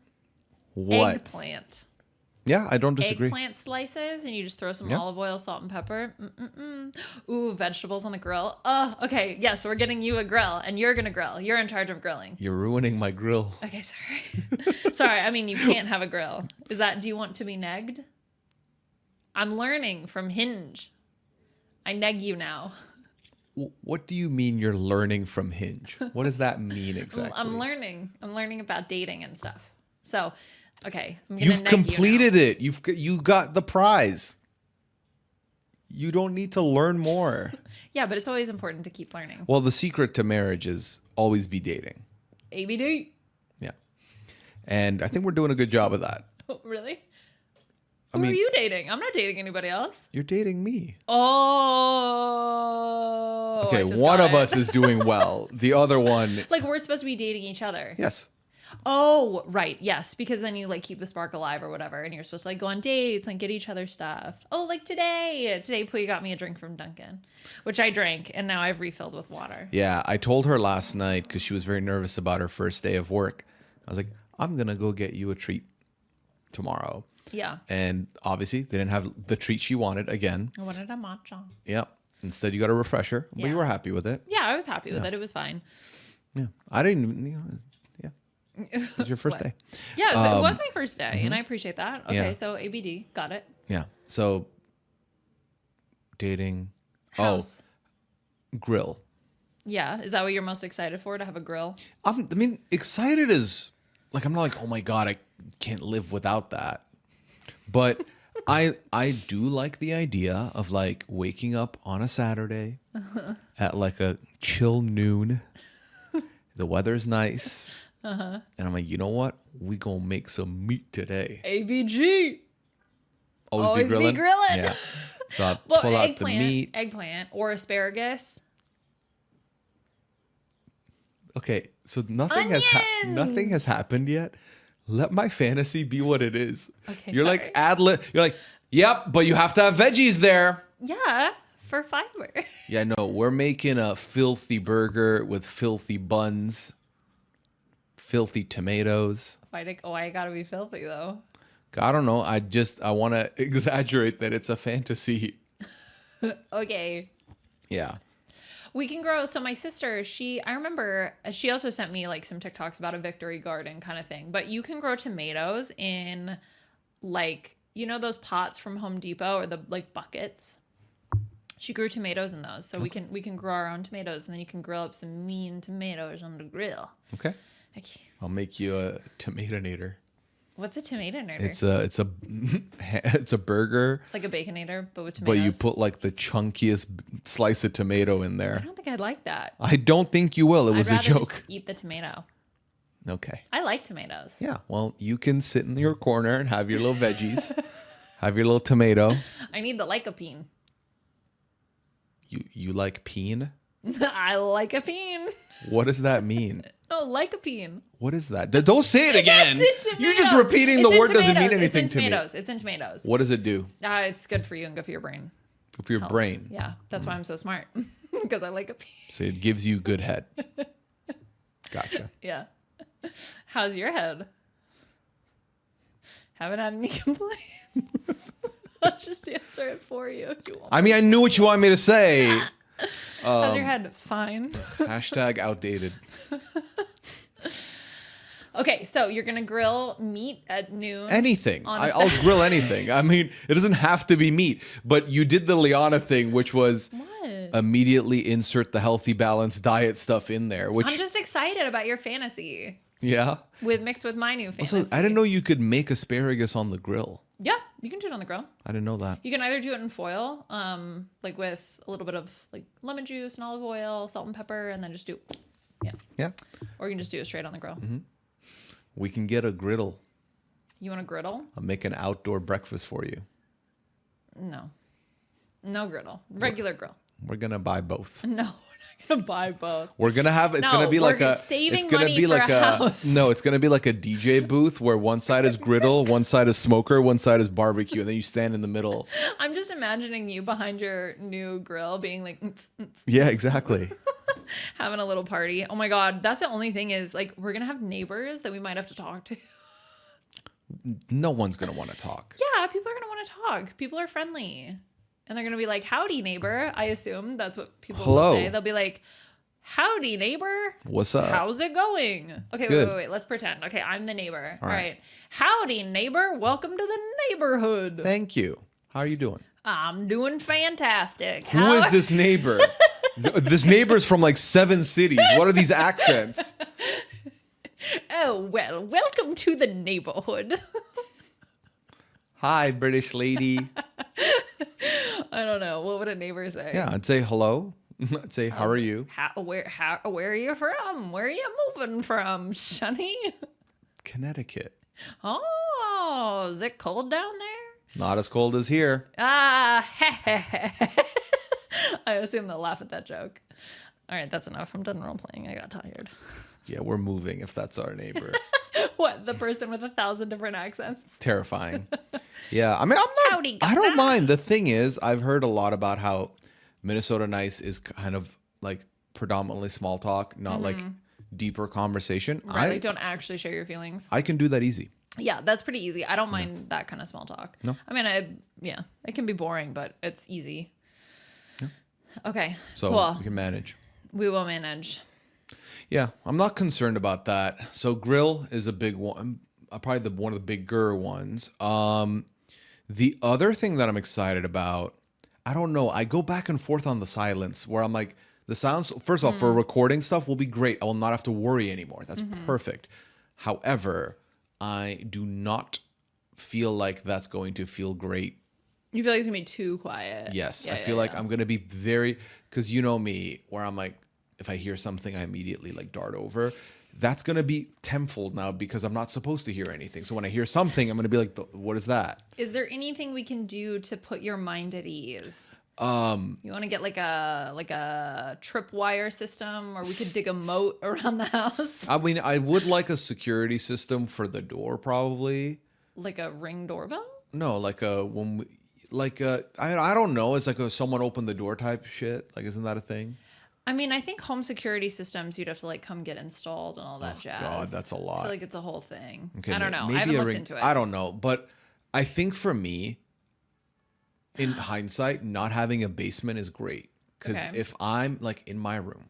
What? Eggplant. Yeah, I don't disagree. Eggplant slices, and you just throw some olive oil, salt, and pepper. Ooh, vegetables on the grill. Oh, okay. Yeah, so we're getting you a grill, and you're gonna grill. You're in charge of grilling. You're ruining my grill. Okay, sorry. Sorry, I mean, you can't have a grill. Do you want to be negged? I'm learning from Hinge. I neg you now. What do you mean you're learning from Hinge? What does that mean exactly? I'm learning. I'm learning about dating and stuff. So, okay. I'm gonna You've neg completed you it. You got the prize. You don't need to learn more. Yeah, but it's always important to keep learning. Well, the secret to marriage is always be dating. ABD. Yeah. And I think we're doing a good job of that. Oh, really? Who are you dating? I'm not dating anybody else. You're dating me. Oh. Okay, one of us is doing well. The other one. Like we're supposed to be dating each other. Yes. Oh, right. Yes. Because then you like keep the spark alive or whatever. And you're supposed to like go on dates and get each other stuff. Oh, like today. Today, Pooya got me a drink from Dunkin', which I drank. And now I've refilled with water. Yeah. I told her last night because she was very nervous about her first day of work. I was like, I'm going to go get you a treat tomorrow. Yeah. And obviously, they didn't have the treat she wanted again. I wanted a matcha. Yep. Instead, you got a refresher. But you were happy with it. Yeah, I was happy with it. It was fine. Yeah. I didn't, yeah. It was your first day. Yeah, so it was my first day, and I appreciate that. Okay, Yeah. so ABD, got it. Yeah. So, dating. House. Oh, grill. Yeah, is that what you're most excited for, to have a grill? I mean, excited is like, I'm not like, oh my God, I can't live without that. But I do like the idea of like waking up on a Saturday at like a chill noon. The weather's nice. And I'm like, you know what? We gonna make some meat today. ABG. Always be grilling. Yeah. So I pull out the meat. Eggplant or asparagus. Okay, so nothing has happened yet. Let my fantasy be what it is. Okay, you're sorry. like you're like, yep, but you have to have veggies there. Yeah, for fiber. Yeah, no, we're making a filthy burger with filthy buns, filthy tomatoes. Why gotta be filthy though? I don't know. I want to exaggerate that it's a fantasy. Okay. Yeah. We can grow. So my sister, I remember she also sent me like some TikToks about a victory garden kind of thing. But you can grow tomatoes in like, you know, those pots from Home Depot or the like buckets. She grew tomatoes in those. So we can grow our own tomatoes, and then you can grill up some mean tomatoes on the grill. Okay. I'll make you a tomatonator. What's a tomatonator? It's a burger. Like a baconator, but with tomatoes. But you put like the chunkiest slice of tomato in there. I don't think I'd like that. I don't think you will. It was a joke. Just eat the tomato. Okay. I like tomatoes. Yeah. Well, you can sit in your corner and have your little veggies. Have your little tomato. I need the lycopene. You like peen? I like a peen. What does that mean? Oh, lycopene. What is that? Don't say it again. You're just repeating the word doesn't mean anything to me. It's in tomatoes. What does it do? It's good for you and good for your brain. Good for your brain. Yeah, that's why I'm so smart. Because I like a peen. So it gives you good head. Gotcha. Yeah. How's your head? Haven't had any complaints. I'll just answer it for you if you want. I mean, I knew what you wanted me to say. How's your head? Fine. Hashtag outdated. Okay, so you're gonna grill meat at noon. Anything. I'll grill anything. I mean, it doesn't have to be meat. But you did the Liana thing, which was immediately insert the healthy, balanced diet stuff in there. Which I'm just excited about your fantasy. Yeah. Mixed with my new fantasy. Also, I didn't know you could make asparagus on the grill. Yeah, you can do it on the grill. I didn't know that. You can either do it in foil, like with a little bit of like lemon juice and olive oil, salt and pepper, and then just do, Yeah. Or you can just do it straight on the grill. Mm-hmm. We can get a griddle. You want a griddle? I'll make an outdoor breakfast for you. No griddle. Regular grill. We're gonna buy both. No, we're not gonna buy both. We're gonna have it's gonna be like a saving it's gonna money be for like a house. No, it's gonna be like a DJ booth where one side is griddle, one side is smoker, one side is barbecue, and then you stand in the middle. I'm just imagining you behind your new grill being like Yeah, exactly. having a little party. Oh my god, that's the only thing is like we're gonna have neighbors that we might have to talk to. No one's gonna want to talk. Yeah, people are gonna want to talk. People are friendly. And they're going to be like, howdy, neighbor. I assume that's what people will say. They'll be like, howdy, neighbor. What's up? How's it going? Okay, wait. Let's pretend. Okay, I'm the neighbor. All right. Howdy, neighbor. Welcome to the neighborhood. Thank you. How are you doing? I'm doing fantastic. Who is this neighbor? This neighbor's from like 7 cities. What are these accents? Oh, well, welcome to the neighborhood. Hi, British lady. I don't know. What would a neighbor say? Yeah, I'd say hello. I'd say, how are you? Where are you from? Where are you moving from, Shunny? Connecticut. Oh, is it cold down there? Not as cold as here. I assume they'll laugh at that joke. All right, that's enough. I'm done role playing. I got tired. Yeah, we're moving if that's our neighbor. What? The person with 1,000 different accents? Terrifying. Yeah, I mean, I don't mind. The thing is, I've heard a lot about how Minnesota Nice is kind of like predominantly small talk, not like deeper conversation. Right, like don't actually share your feelings. I can do that easy. Yeah, that's pretty easy. I don't mind that kind of small talk. No. I mean, it can be boring, but it's easy. Yeah. Okay, So cool. we can manage. We will manage. Yeah, I'm not concerned about that. So grill is a big one, probably one of the bigger ones. The other thing that I'm excited about, I don't know. I go back and forth on the silence where I'm like, the sounds, first off, for recording stuff will be great. I will not have to worry anymore. That's perfect. However, I do not feel like that's going to feel great. You feel like it's going to be too quiet. Yes, Yeah, I feel like I'm going to be because you know me, where I'm like, if I hear something, I immediately like dart over. That's going to be tenfold now because I'm not supposed to hear anything. So when I hear something, I'm going to be like, what is that? Is there anything we can do to put your mind at ease? You want to get like a tripwire system, or we could dig a moat around the house? I mean, I would like a security system for the door, probably. Like a Ring doorbell? No, like I don't know. It's like someone opened the door type shit. Like, isn't that a thing? I mean, I think home security systems you'd have to like come get installed and all that jazz. God, that's a lot. I feel like it's a whole thing. Okay, I don't know. Maybe I haven't looked ring, into it. I don't know, but I think for me, in hindsight, not having a basement is great because if I'm like in my room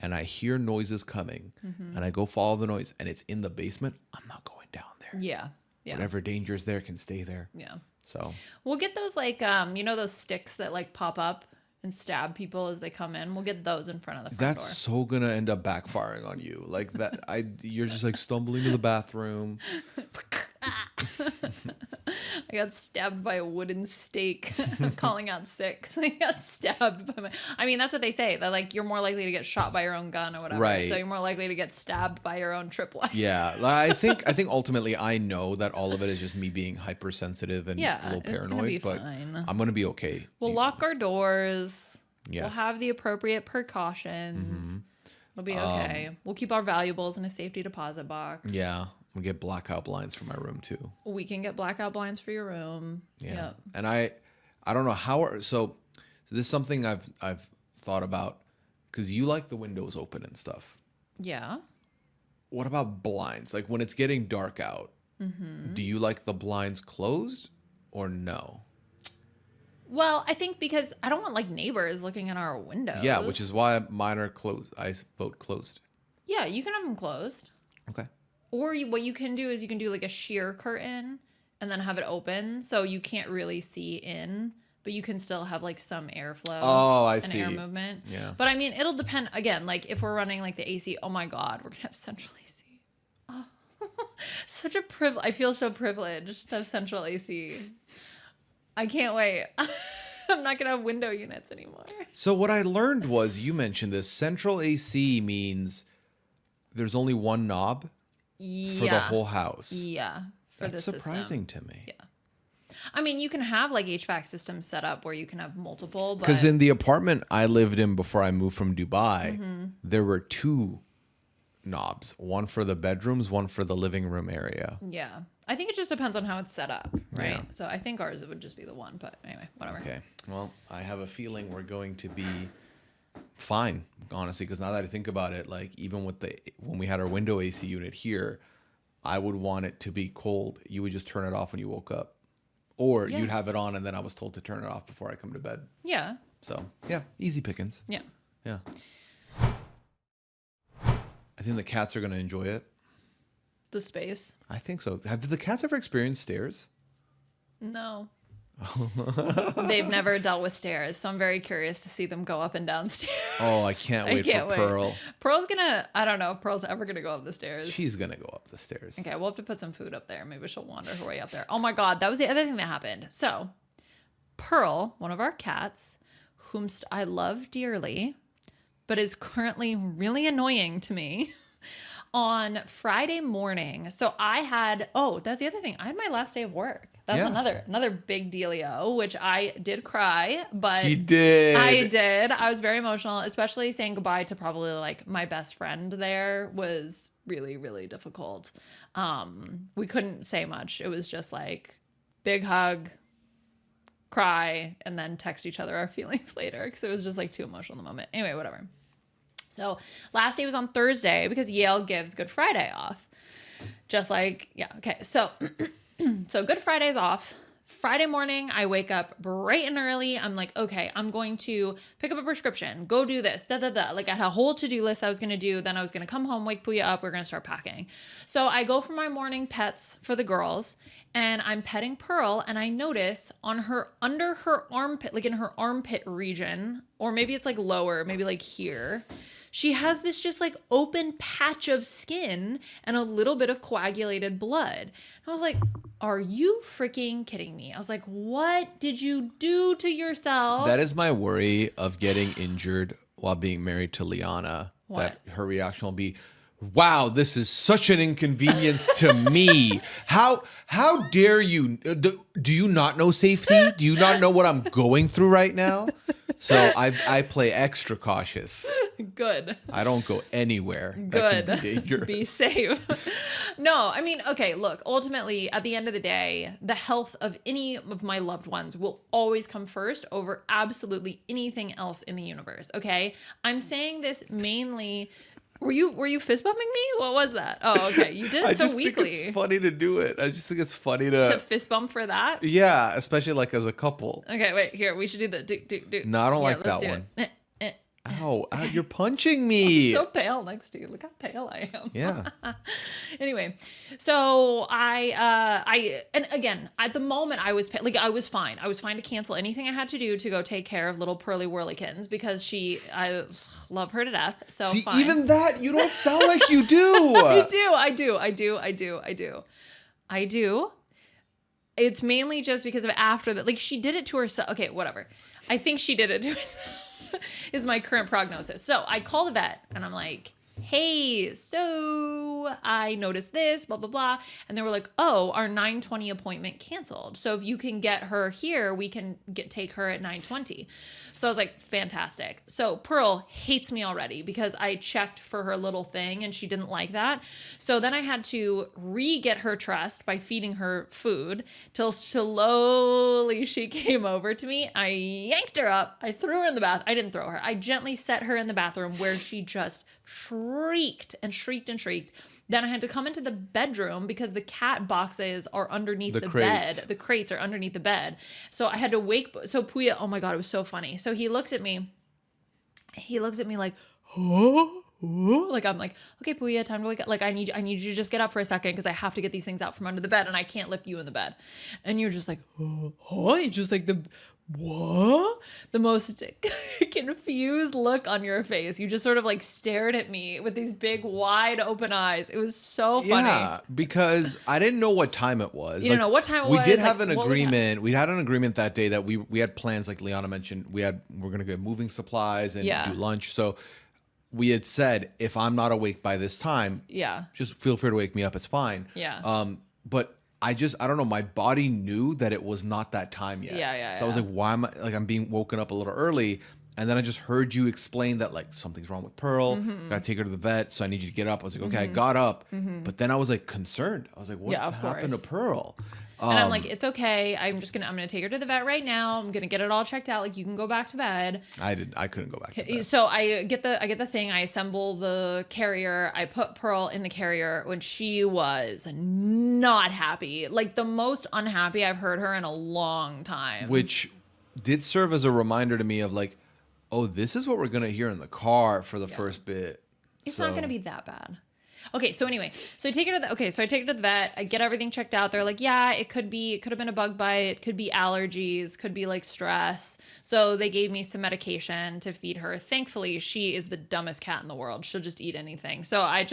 and I hear noises coming and I go follow the noise and it's in the basement, I'm not going down there. Yeah. Whatever danger's there can stay there. Yeah. So we'll get those like those sticks that like pop up and stab people as they come in. We'll get those in front of the front door. That's so gonna end up backfiring on you. Like that, you're just like stumbling to the bathroom. I got stabbed by a wooden stake. I'm calling out sick because I got stabbed by I mean, that's what they say. That like you're more likely to get shot by your own gun or whatever. Right. So you're more likely to get stabbed by your own tripwire. Yeah, I think ultimately I know that all of it is just me being hypersensitive and a little paranoid. It's gonna be but fine. I'm gonna be okay. We'll lock our doors. Yes. We'll have the appropriate precautions. It'll be okay. We'll keep our valuables in a safety deposit box. Yeah. We'll get blackout blinds for my room too. We can get blackout blinds for your room. Yeah. Yep. And I don't know how. So this is something I've thought about because you like the windows open and stuff. Yeah. What about blinds? Like when it's getting dark out, do you like the blinds closed or no? Well, I think because I don't want like neighbors looking in our windows. Yeah, which is why mine are closed. I vote closed. Yeah, you can have them closed. Okay. Or what you can do is you can do like a sheer curtain and then have it open so you can't really see in, but you can still have like some airflow. Oh, I and see. Air movement. Yeah. But I mean, it'll depend. Again, like if we're running like the AC, oh my God, we're going to have central AC. Oh, such a privilege. I feel so privileged to have central AC. I can't wait. I'm not going to have window units anymore. So what I learned was, you mentioned this, central AC means there's only one knob for the whole house. Yeah. For That's the system. surprising to me. Yeah. I mean, you can have like HVAC systems set up where you can have multiple. Because in the apartment I lived in before I moved from Dubai, there were two knobs, one for the bedrooms, one for the living room area. Yeah. I think it just depends on how it's set up, right? Yeah. So I think ours would just be the one, but anyway, whatever. Okay. Well, I have a feeling we're going to be fine, honestly, because now that I think about it, like even with when we had our window AC unit here, I would want it to be cold. You would just turn it off when you woke up. Or you'd have it on and then I was told to turn it off before I come to bed. Yeah. So, yeah, easy pickings. Yeah. Yeah. I think the cats are going to enjoy it. The space. I think so. Did the cats ever experience stairs? No. They've never dealt with stairs, so I'm very curious to see them go up and down stairs. Oh, I can't wait for Pearl. Pearl's gonna, I don't know if Pearl's ever gonna go up the stairs. She's going to go up the stairs. Okay, we'll have to put some food up there. Maybe she'll wander her way up there. Oh my God, that was the other thing that happened. So, Pearl, one of our cats, whomst I love dearly, but is currently really annoying to me. on Friday morning. So I had, that's the other thing. I had my last day of work. That's another big dealio, which I did cry, but She did. I did. I was very emotional, especially saying goodbye to probably like my best friend there was really, really difficult. We couldn't say much. It was just like big hug, cry, and then text each other our feelings later because it was just like too emotional in the moment. Anyway, whatever. So last day was on Thursday because Yale gives Good Friday off. Just like, yeah, okay. So so Good Friday's off. Friday morning, I wake up bright and early. I'm like, okay, I'm going to pick up a prescription, go do this, Like I had a whole to-do list I was going to do. Then I was going to come home, wake Pooya up. We're going to start packing. So I go for my morning pets for the girls and I'm petting Pearl and I notice on her, under her armpit, like in her armpit region, or maybe it's like lower, maybe like here, she has this just like open patch of skin and a little bit of coagulated blood. And I was like, are you freaking kidding me? I was like, what did you do to yourself? That is my worry of getting injured while being married to Liana. What? That her reaction will be, wow, this is such an inconvenience to me. How dare you? Do you not know safety? Do you not know what I'm going through right now? So I play extra cautious. Good. I don't go anywhere. Good. That can be dangerous. Be safe. No, I mean, okay, look, ultimately, at the end of the day, the health of any of my loved ones will always come first over absolutely anything else in the universe, okay? I'm saying this mainly... Were you fist bumping me? What was that? Oh, okay. You did it so weakly. I just think it's funny to do it. I just think it's funny to... To fist bump for that? Yeah, especially like as a couple. Okay, wait. Here, we should do the do. No, I don't like that one. Ow, you're punching me. I'm so pale next to you. Look how pale I am. Yeah. Anyway, so and again, at the moment I was I was fine. I was fine to cancel anything I had to do to go take care of little Pearly Whirlykins because I love her to death. So see, fine. even that, you don't sound like you do. I do. It's mainly just because of after that. Like she did it to herself. Okay, whatever. I think she did it to herself. Is my current prognosis. So I call the vet and I'm like, hey, so I noticed this, blah, blah, blah. And they were like, oh, our 9:20 appointment canceled. So if you can get her here, we can take her at 9:20. So I was like, fantastic. So Pearl hates me already because I checked for her little thing and she didn't like that. So then I had to re-get her trust by feeding her food till slowly she came over to me. I yanked her up. I threw her in the bath. I didn't throw her. I gently set her in the bathroom where she just shrieked and shrieked and shrieked. Then I had to come into the bedroom because the cat boxes are underneath the bed. The crates are underneath the bed. So I had to so Pooya, oh my God, it was so funny. So he looks at me like, huh? Like I'm like, okay, Pooya, time to wake up. Like I need you to just get up for a second because I have to get these things out from under the bed and I can't lift you in the bed. And you're just like, huh? You just like what? The most confused look on your face. You just sort of like stared at me with these big wide open eyes. It was so funny. Yeah, because I didn't know what time it was. You didn't know what time it was. We did have an agreement. We had an agreement that day that we had plans, like Liana mentioned. We're gonna get moving supplies and do lunch. So we had said, if I'm not awake by this time, just feel free to wake me up. It's fine. Yeah. But I don't know. My body knew that it was not that time yet. Yeah. So I was like, why am I, like, I'm being woken up a little early. And then I just heard you explain that like something's wrong with Pearl. Gotta take her to the vet. So I need you to get up. I was like, okay, I got up. But then I was like concerned. I was like, what happened to Pearl? And I'm like, it's okay. I'm gonna take her to the vet right now. I'm gonna get it all checked out. Like you can go back to bed. I couldn't go back to bed. So I get the thing. I assemble the carrier. I put Pearl in the carrier when she was not happy. Like the most unhappy I've heard her in a long time. Which did serve as a reminder to me of like, oh, this is what we're gonna hear in the car for the first bit. It's not gonna be that bad. Okay, so anyway, I take her to the vet. I get everything checked out. They're like, yeah, it could have been a bug bite. It could be allergies, could be like stress. So they gave me some medication to feed her. Thankfully, she is the dumbest cat in the world. She'll just eat anything. So I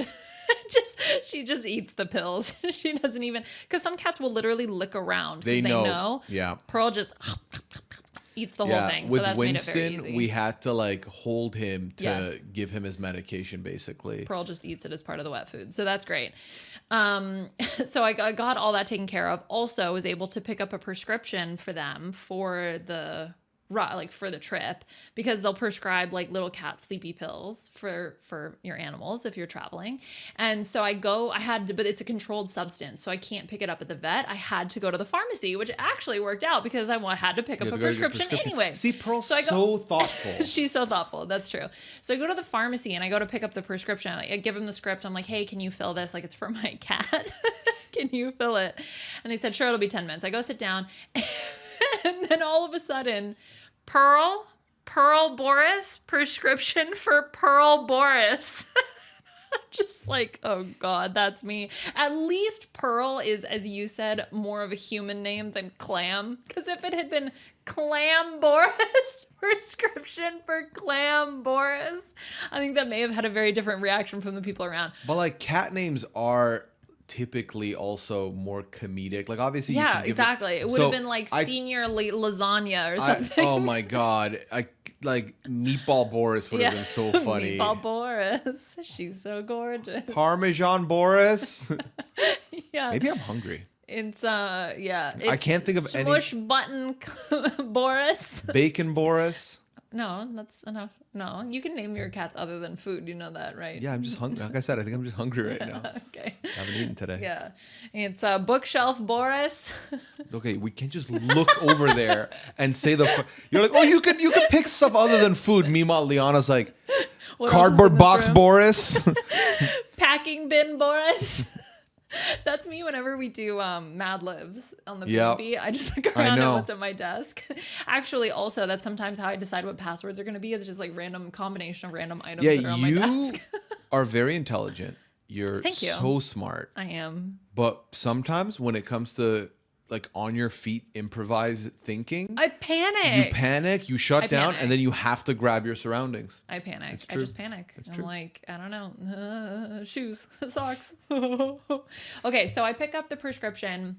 she just eats the pills. She doesn't even, because some cats will literally lick around. They know. Yeah. Pearl just, eats the whole thing. So with that's Winston, made it very easy. we had to like hold him to Yes. give him his medication, basically. Pearl just eats it as part of the wet food. So that's great. So I got all that taken care of. Also was able to pick up a prescription for them for the trip, because they'll prescribe like little cat sleepy pills for your animals if you're traveling. And so but it's a controlled substance, so I can't pick it up at the vet. I had to go to the pharmacy, which actually worked out because I had to pick up a prescription anyway. See, Pearl's so thoughtful. She's so thoughtful. That's true. So I go to the pharmacy and I go to pick up the prescription. I give them the script. I'm like, hey, can you fill this? Like, it's for my cat. Can you fill it? And they said, sure, it'll be 10 minutes. I go sit down. And then all of a sudden, Pearl Boris, prescription for Pearl Boris. Just like, oh God, that's me. At least Pearl is, as you said, more of a human name than Clam. Because if it had been Clam Boris, prescription for Clam Boris, I think that may have had a very different reaction from the people around. But like cat names are typically also more comedic. Like obviously, you can give exactly. It would have been like Senior Lasagna or something. Oh my God, like Meatball Boris would have been so funny. Meatball Boris, she's so gorgeous. Parmesan Boris. Yeah, maybe I'm hungry. It's it's I can't think of Smush Button Boris. Bacon Boris. No, that's enough. No, you can name your cats other than food. You know that, right? Yeah, I'm just hungry. Like I said, I think I'm just hungry right now. Okay. I haven't eaten today. Yeah. It's Bookshelf Boris. Okay, we can't just look over there and say you're like, oh, you could pick stuff other than food. Meanwhile, Liana's like, What cardboard box Boris. Packing bin Boris. That's me whenever we do Mad Libs on the BB. I just look around at what's at my desk. Actually, also, that's sometimes how I decide what passwords are going to be. It's just like random combination of random items that are on my desk. You are very intelligent. You're Thank you. so smart. I am. But sometimes when it comes to like on your feet improvise thinking, I panic. You panic, you shut down, and then you have to grab your surroundings. I panic. It's I true. just panic. It's I'm true. like, I don't know. Shoes, socks. Okay, so I pick up the prescription.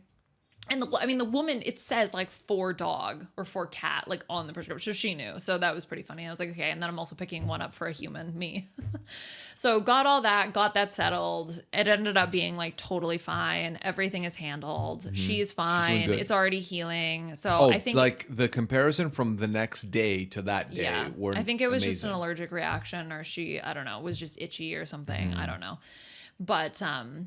And the woman, it says like for dog or for cat, like on the prescription. So she knew. So that was pretty funny. I was like, okay. And then I'm also picking one up for a human, me. So got that settled. It ended up being like totally fine. Everything is handled. Mm-hmm. She's fine. It's already healing. So I think like the comparison from the next day to that day. Yeah, were I think it was amazing. just an allergic reaction, or I don't know, was just itchy or something. Mm-hmm. I don't know. But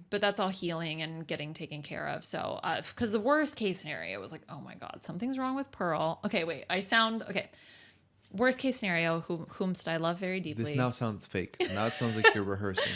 that's all healing and getting taken care of. So, because the worst case scenario was like, oh my God, something's wrong with Pearl. Okay, wait, okay. Worst case scenario, whomst I love very deeply. This now sounds fake. Now it sounds like you're rehearsing.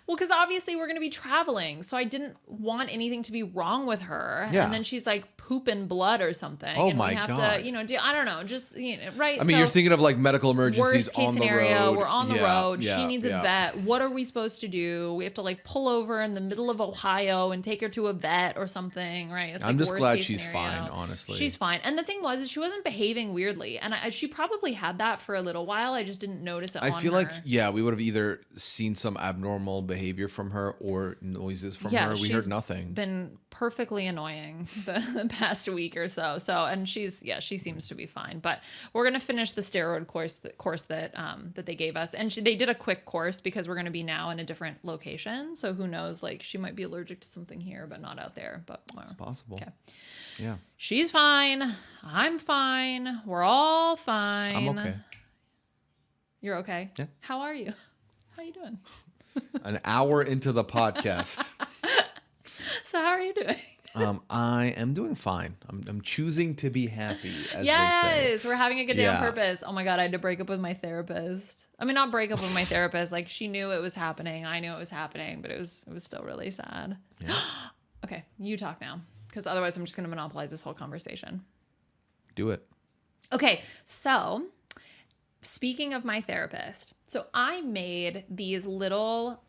Well, because obviously we're going to be traveling, so I didn't want anything to be wrong with her. Yeah. And then she's like pooping blood or something. Oh and my we have God. to, I don't know, just, right? I mean, you're thinking of like medical emergencies worst case on the scenario, road. we're on the road. Yeah, she needs a vet. What are we supposed to do? We have to like pull over in the middle of Ohio and take her to a vet or something, right? It's I'm like just worst glad case she's scenario. fine, honestly. She's fine. And the thing was, is she wasn't behaving weirdly. And she probably had that for a little while. I just didn't notice it on her. I feel like, we would have either seen some abnormal behavior from her or noises from her. We heard nothing. Been perfectly annoying the past week or so. And she seems to be fine. But we're gonna finish the steroid course that they gave us, and they did a quick course because we're gonna be now in a different location. So who knows? Like she might be allergic to something here, but not out there. But it's possible. Okay. Yeah. She's fine. I'm fine. We're all fine. I'm okay. You're okay. Yeah. How are you? How are you doing? An hour into the podcast. So how are you doing? I am doing fine. I'm choosing to be happy, as yes, they say. We're having a good day on purpose. Oh my God, I had to break up with my therapist. I mean, not break up with my therapist. Like she knew it was happening. I knew it was happening, but it was still really sad. Yeah. Okay, you talk now, because otherwise I'm just going to monopolize this whole conversation. Do it. Okay, so speaking of my therapist, So I made these little,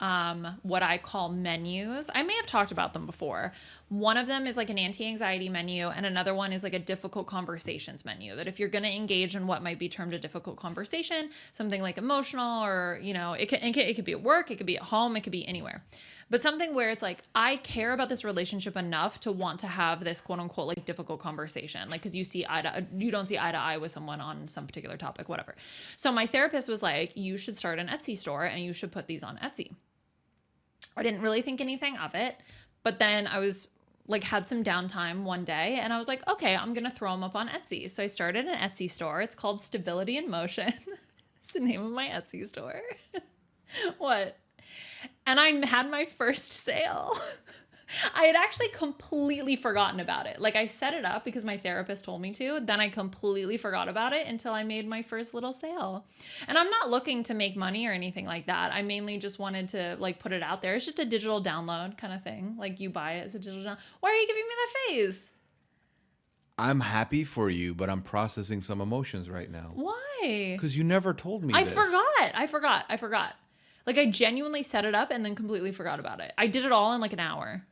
what I call menus. I may have talked about them before. One of them is like an anti-anxiety menu, and another one is like a difficult conversations menu. That if you're going to engage in what might be termed a difficult conversation, something like emotional, or it could be at work, it could be at home, it could be anywhere. But something where it's like, I care about this relationship enough to want to have this quote unquote like difficult conversation. Like, cause you don't see eye to eye with someone on some particular topic, whatever. So my therapist was like, you should start an Etsy store and you should put these on Etsy. I didn't really think anything of it, but then I was like, had some downtime one day and I was like, okay, I'm going to throw them up on Etsy. So I started an Etsy store. It's called Stability in Motion. It's the name of my Etsy store. What? And I had my first sale. I had actually completely forgotten about it. Like, I set it up because my therapist told me to. Then I completely forgot about it until I made my first little sale. And I'm not looking to make money or anything like that. I mainly just wanted to like put it out there. It's just a digital download kind of thing. Like, you buy it as a digital download. Why are you giving me that face? I'm happy for you, but I'm processing some emotions right now. Why? Because you never told me I this. forgot. Like, I genuinely set it up and then completely forgot about it. I did it all in like an hour.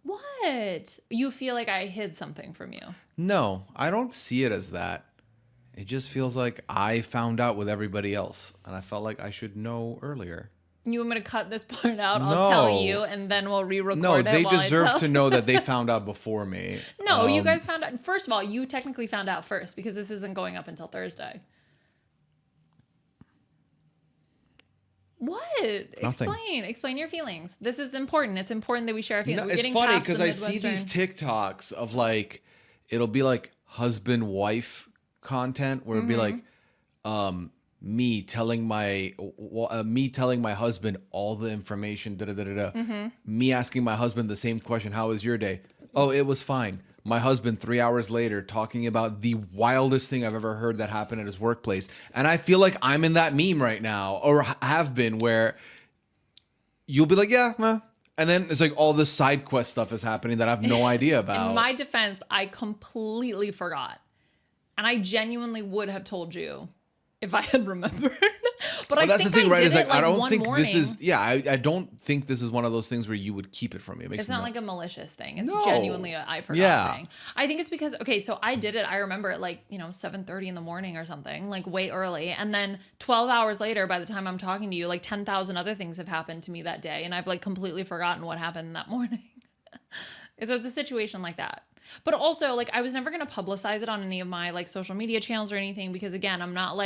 What? You feel like I hid something from you? No, I don't see it as that. It just feels like I found out with everybody else, and I felt like I should know earlier. You want me to cut this part out? No. I'll tell you, and then we'll re-record it. No, they while deserve I tell. to know that they found out before me. No, you guys found out. First of all, you technically found out first because this isn't going up until Thursday. What? Nothing. Explain your feelings. This is important. It's important that we share our feelings. No, it's funny because I see these TikToks of like, it'll be like husband-wife content where it'll be like, me telling my husband all the information, me asking my husband the same question, how was your day? Oh, it was fine. My husband 3 hours later talking about the wildest thing I've ever heard that happened at his workplace. And I feel like I'm in that meme right now, or have been, where you'll be like, yeah, meh. And then it's like all this side quest stuff is happening that I have no idea about. In my defense, I completely forgot. And I genuinely would have told you if I had remembered. But that's the thing, right? Is like, I don't think morning. this is. Yeah, I don't think this is one of those things where you would keep it from me. It's not like a malicious thing. It's genuinely a I forgot thing. I think it's because so I did it. I remember at like 7:30 in the morning or something, like way early, and then 12 hours later, by the time I'm talking to you, like 10,000 other things have happened to me that day, and I've like completely forgotten what happened that morning. So it's a situation like that. But also, like, I was never going to publicize it on any of my, like, social media channels or anything because, again, I'm not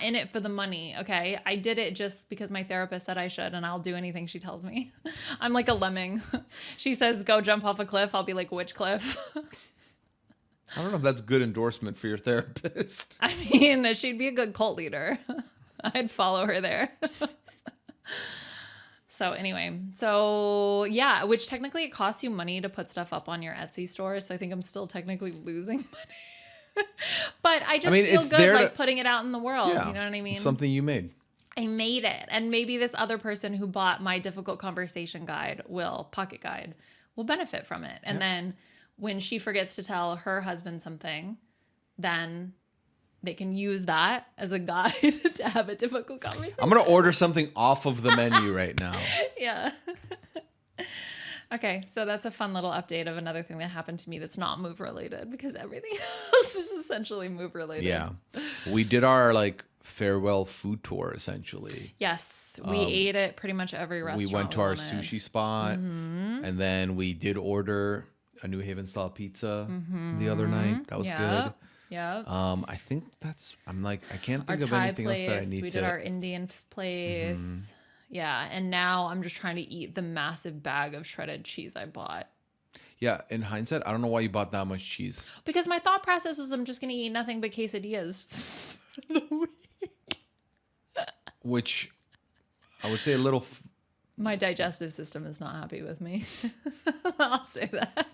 in it for the money, okay? I did it just because my therapist said I should, and I'll do anything she tells me. I'm like a lemming. She says, go jump off a cliff. I'll be like, which cliff? I don't know if that's good endorsement for your therapist. I mean, she'd be a good cult leader. I'd follow her there. So anyway, yeah, which technically it costs you money to put stuff up on your Etsy store. So I think I'm still technically losing money. But I just feel good like putting it out in the world. Yeah, you know what I mean? Something you made. I made it. And maybe this other person who bought my difficult conversation pocket guide, will benefit from it. And then when she forgets to tell her husband something, then they can use that as a guide to have a difficult conversation. I'm going to order something off of the menu right now. Yeah. Okay, so that's a fun little update of another thing that happened to me that's not move related because everything else is essentially move related. Yeah. We did our like farewell food tour essentially. Yes, we ate at pretty much every restaurant. We went to our sushi spot and then we did order a New Haven style pizza the other night. That was good. Yeah. I think I can't think of anything else that I need to. We did our Indian place. Yeah. And now I'm just trying to eat the massive bag of shredded cheese I bought. Yeah. In hindsight, I don't know why you bought that much cheese. Because my thought process was I'm just going to eat nothing but quesadillas for the week. Which I would say a little... My digestive system is not happy with me. I'll say that.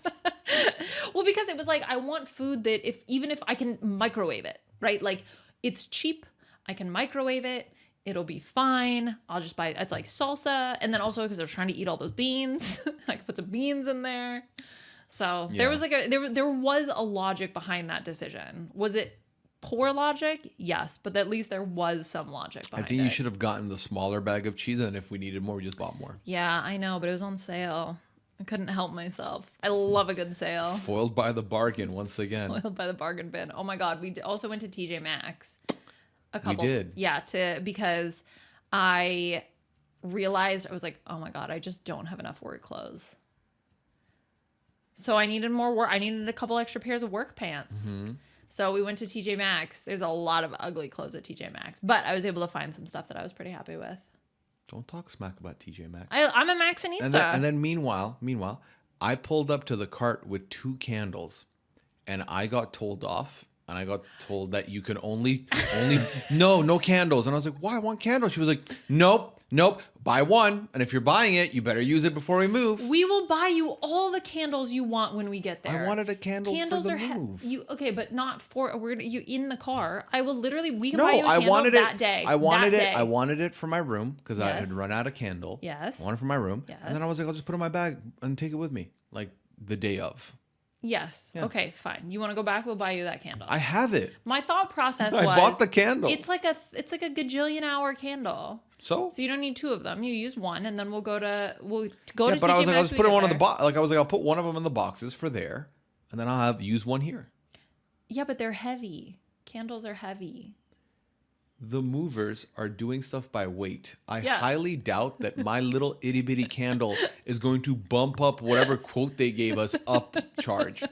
Well, because it was like, I want food that even if I can microwave it, right? Like it's cheap. I can microwave it. It'll be fine. I'll just buy, it's like salsa. And then also because I was trying to eat all those beans, I could put some beans in there. So there was like there was a logic behind that decision. Was it poor logic, yes, but at least there was some logic behind it. I think you should have gotten the smaller bag of cheese, and if we needed more, we just bought more. Yeah, I know, but it was on sale. I couldn't help myself. I love a good sale. Foiled by the bargain once again. Foiled by the bargain bin. Oh my God, we also went to TJ Maxx. We did. Yeah, because I realized, I was like, oh my God, I just don't have enough work clothes. So I needed more work. I needed a couple extra pairs of work pants. So we went to TJ Maxx. There's a lot of ugly clothes at TJ Maxx, but I was able to find some stuff that I was pretty happy with. Don't talk smack about TJ Maxx. I'm a Maxxinista. And then meanwhile, I pulled up to the cart with 2 candles, and I got told off. And I got told that you can only no candles. And I was like, why? I want candles. She was like, nope, buy one. And if you're buying it, you better use it before we move. We will buy you all the candles you want when we get there. I wanted a candle for the move. Okay, but not for you in the car. I will literally. We can buy you a candle that day. I wanted it for my room because I had run out of candle. Yes. I wanted it for my room. Yes. And then I was like, I'll just put it in my bag and take it with me, like the day of. Yes. Yeah. Okay, fine. You want to go back? We'll buy you that candle. I have it. My thought process I bought the candle. It's like a gajillion hour candle. So you don't need 2 of them. You use one, and then we'll go to Yeah, TJ but I was like, I'll just put it one of the box. Like I was like, I'll put one of them in the boxes for there, and then I'll use one here. Yeah, but they're heavy. Candles are heavy. The movers are doing stuff by weight. I Yeah. highly doubt that my little itty bitty candle is going to bump up whatever quote they gave us up charge.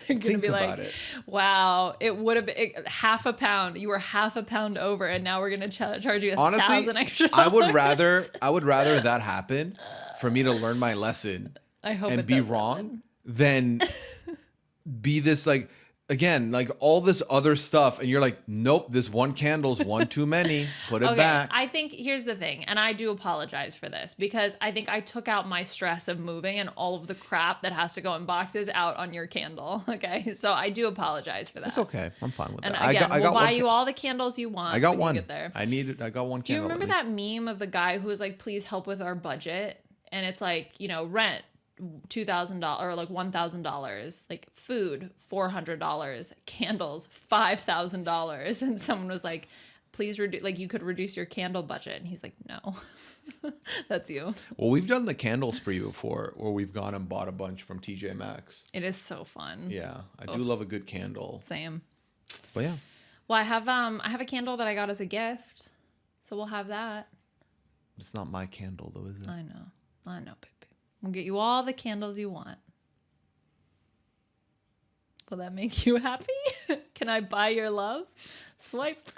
They're gonna be about like, it. wow, it would have been half a pound. You were half a pound over, and now we're gonna charge you $1,000 extra. I would rather that happen for me to learn my lesson I hope and it be does wrong happen. than be this like. Again, like all this other stuff, and you're like, nope, this one candle's one too many. Put it back. I think here's the thing, and I do apologize for this because I think I took out my stress of moving and all of the crap that has to go in boxes out on your candle. Okay, so I do apologize for that. It's okay. I'm fine with And that. again, I we'll got buy you all the candles you want. I got when one. You get there. I got one candle. Do you remember that meme of the guy who was like, "Please help with our budget," and it's like, rent $2,000 or like $1,000, like food $400, candles $5,000, and someone was like, please reduce, like you could reduce your candle budget, and he's like, no. That's you. Well, we've done the candle spree before, where we've gone and bought a bunch from TJ Maxx. It is so fun. Yeah, I do love a good candle. Same. But yeah. Well, I have a candle that I got as a gift, so we'll have that. It's not my candle though, is it? I know, baby. We'll get you all the candles you want. Will that make you happy? Can I buy your love? Swipe.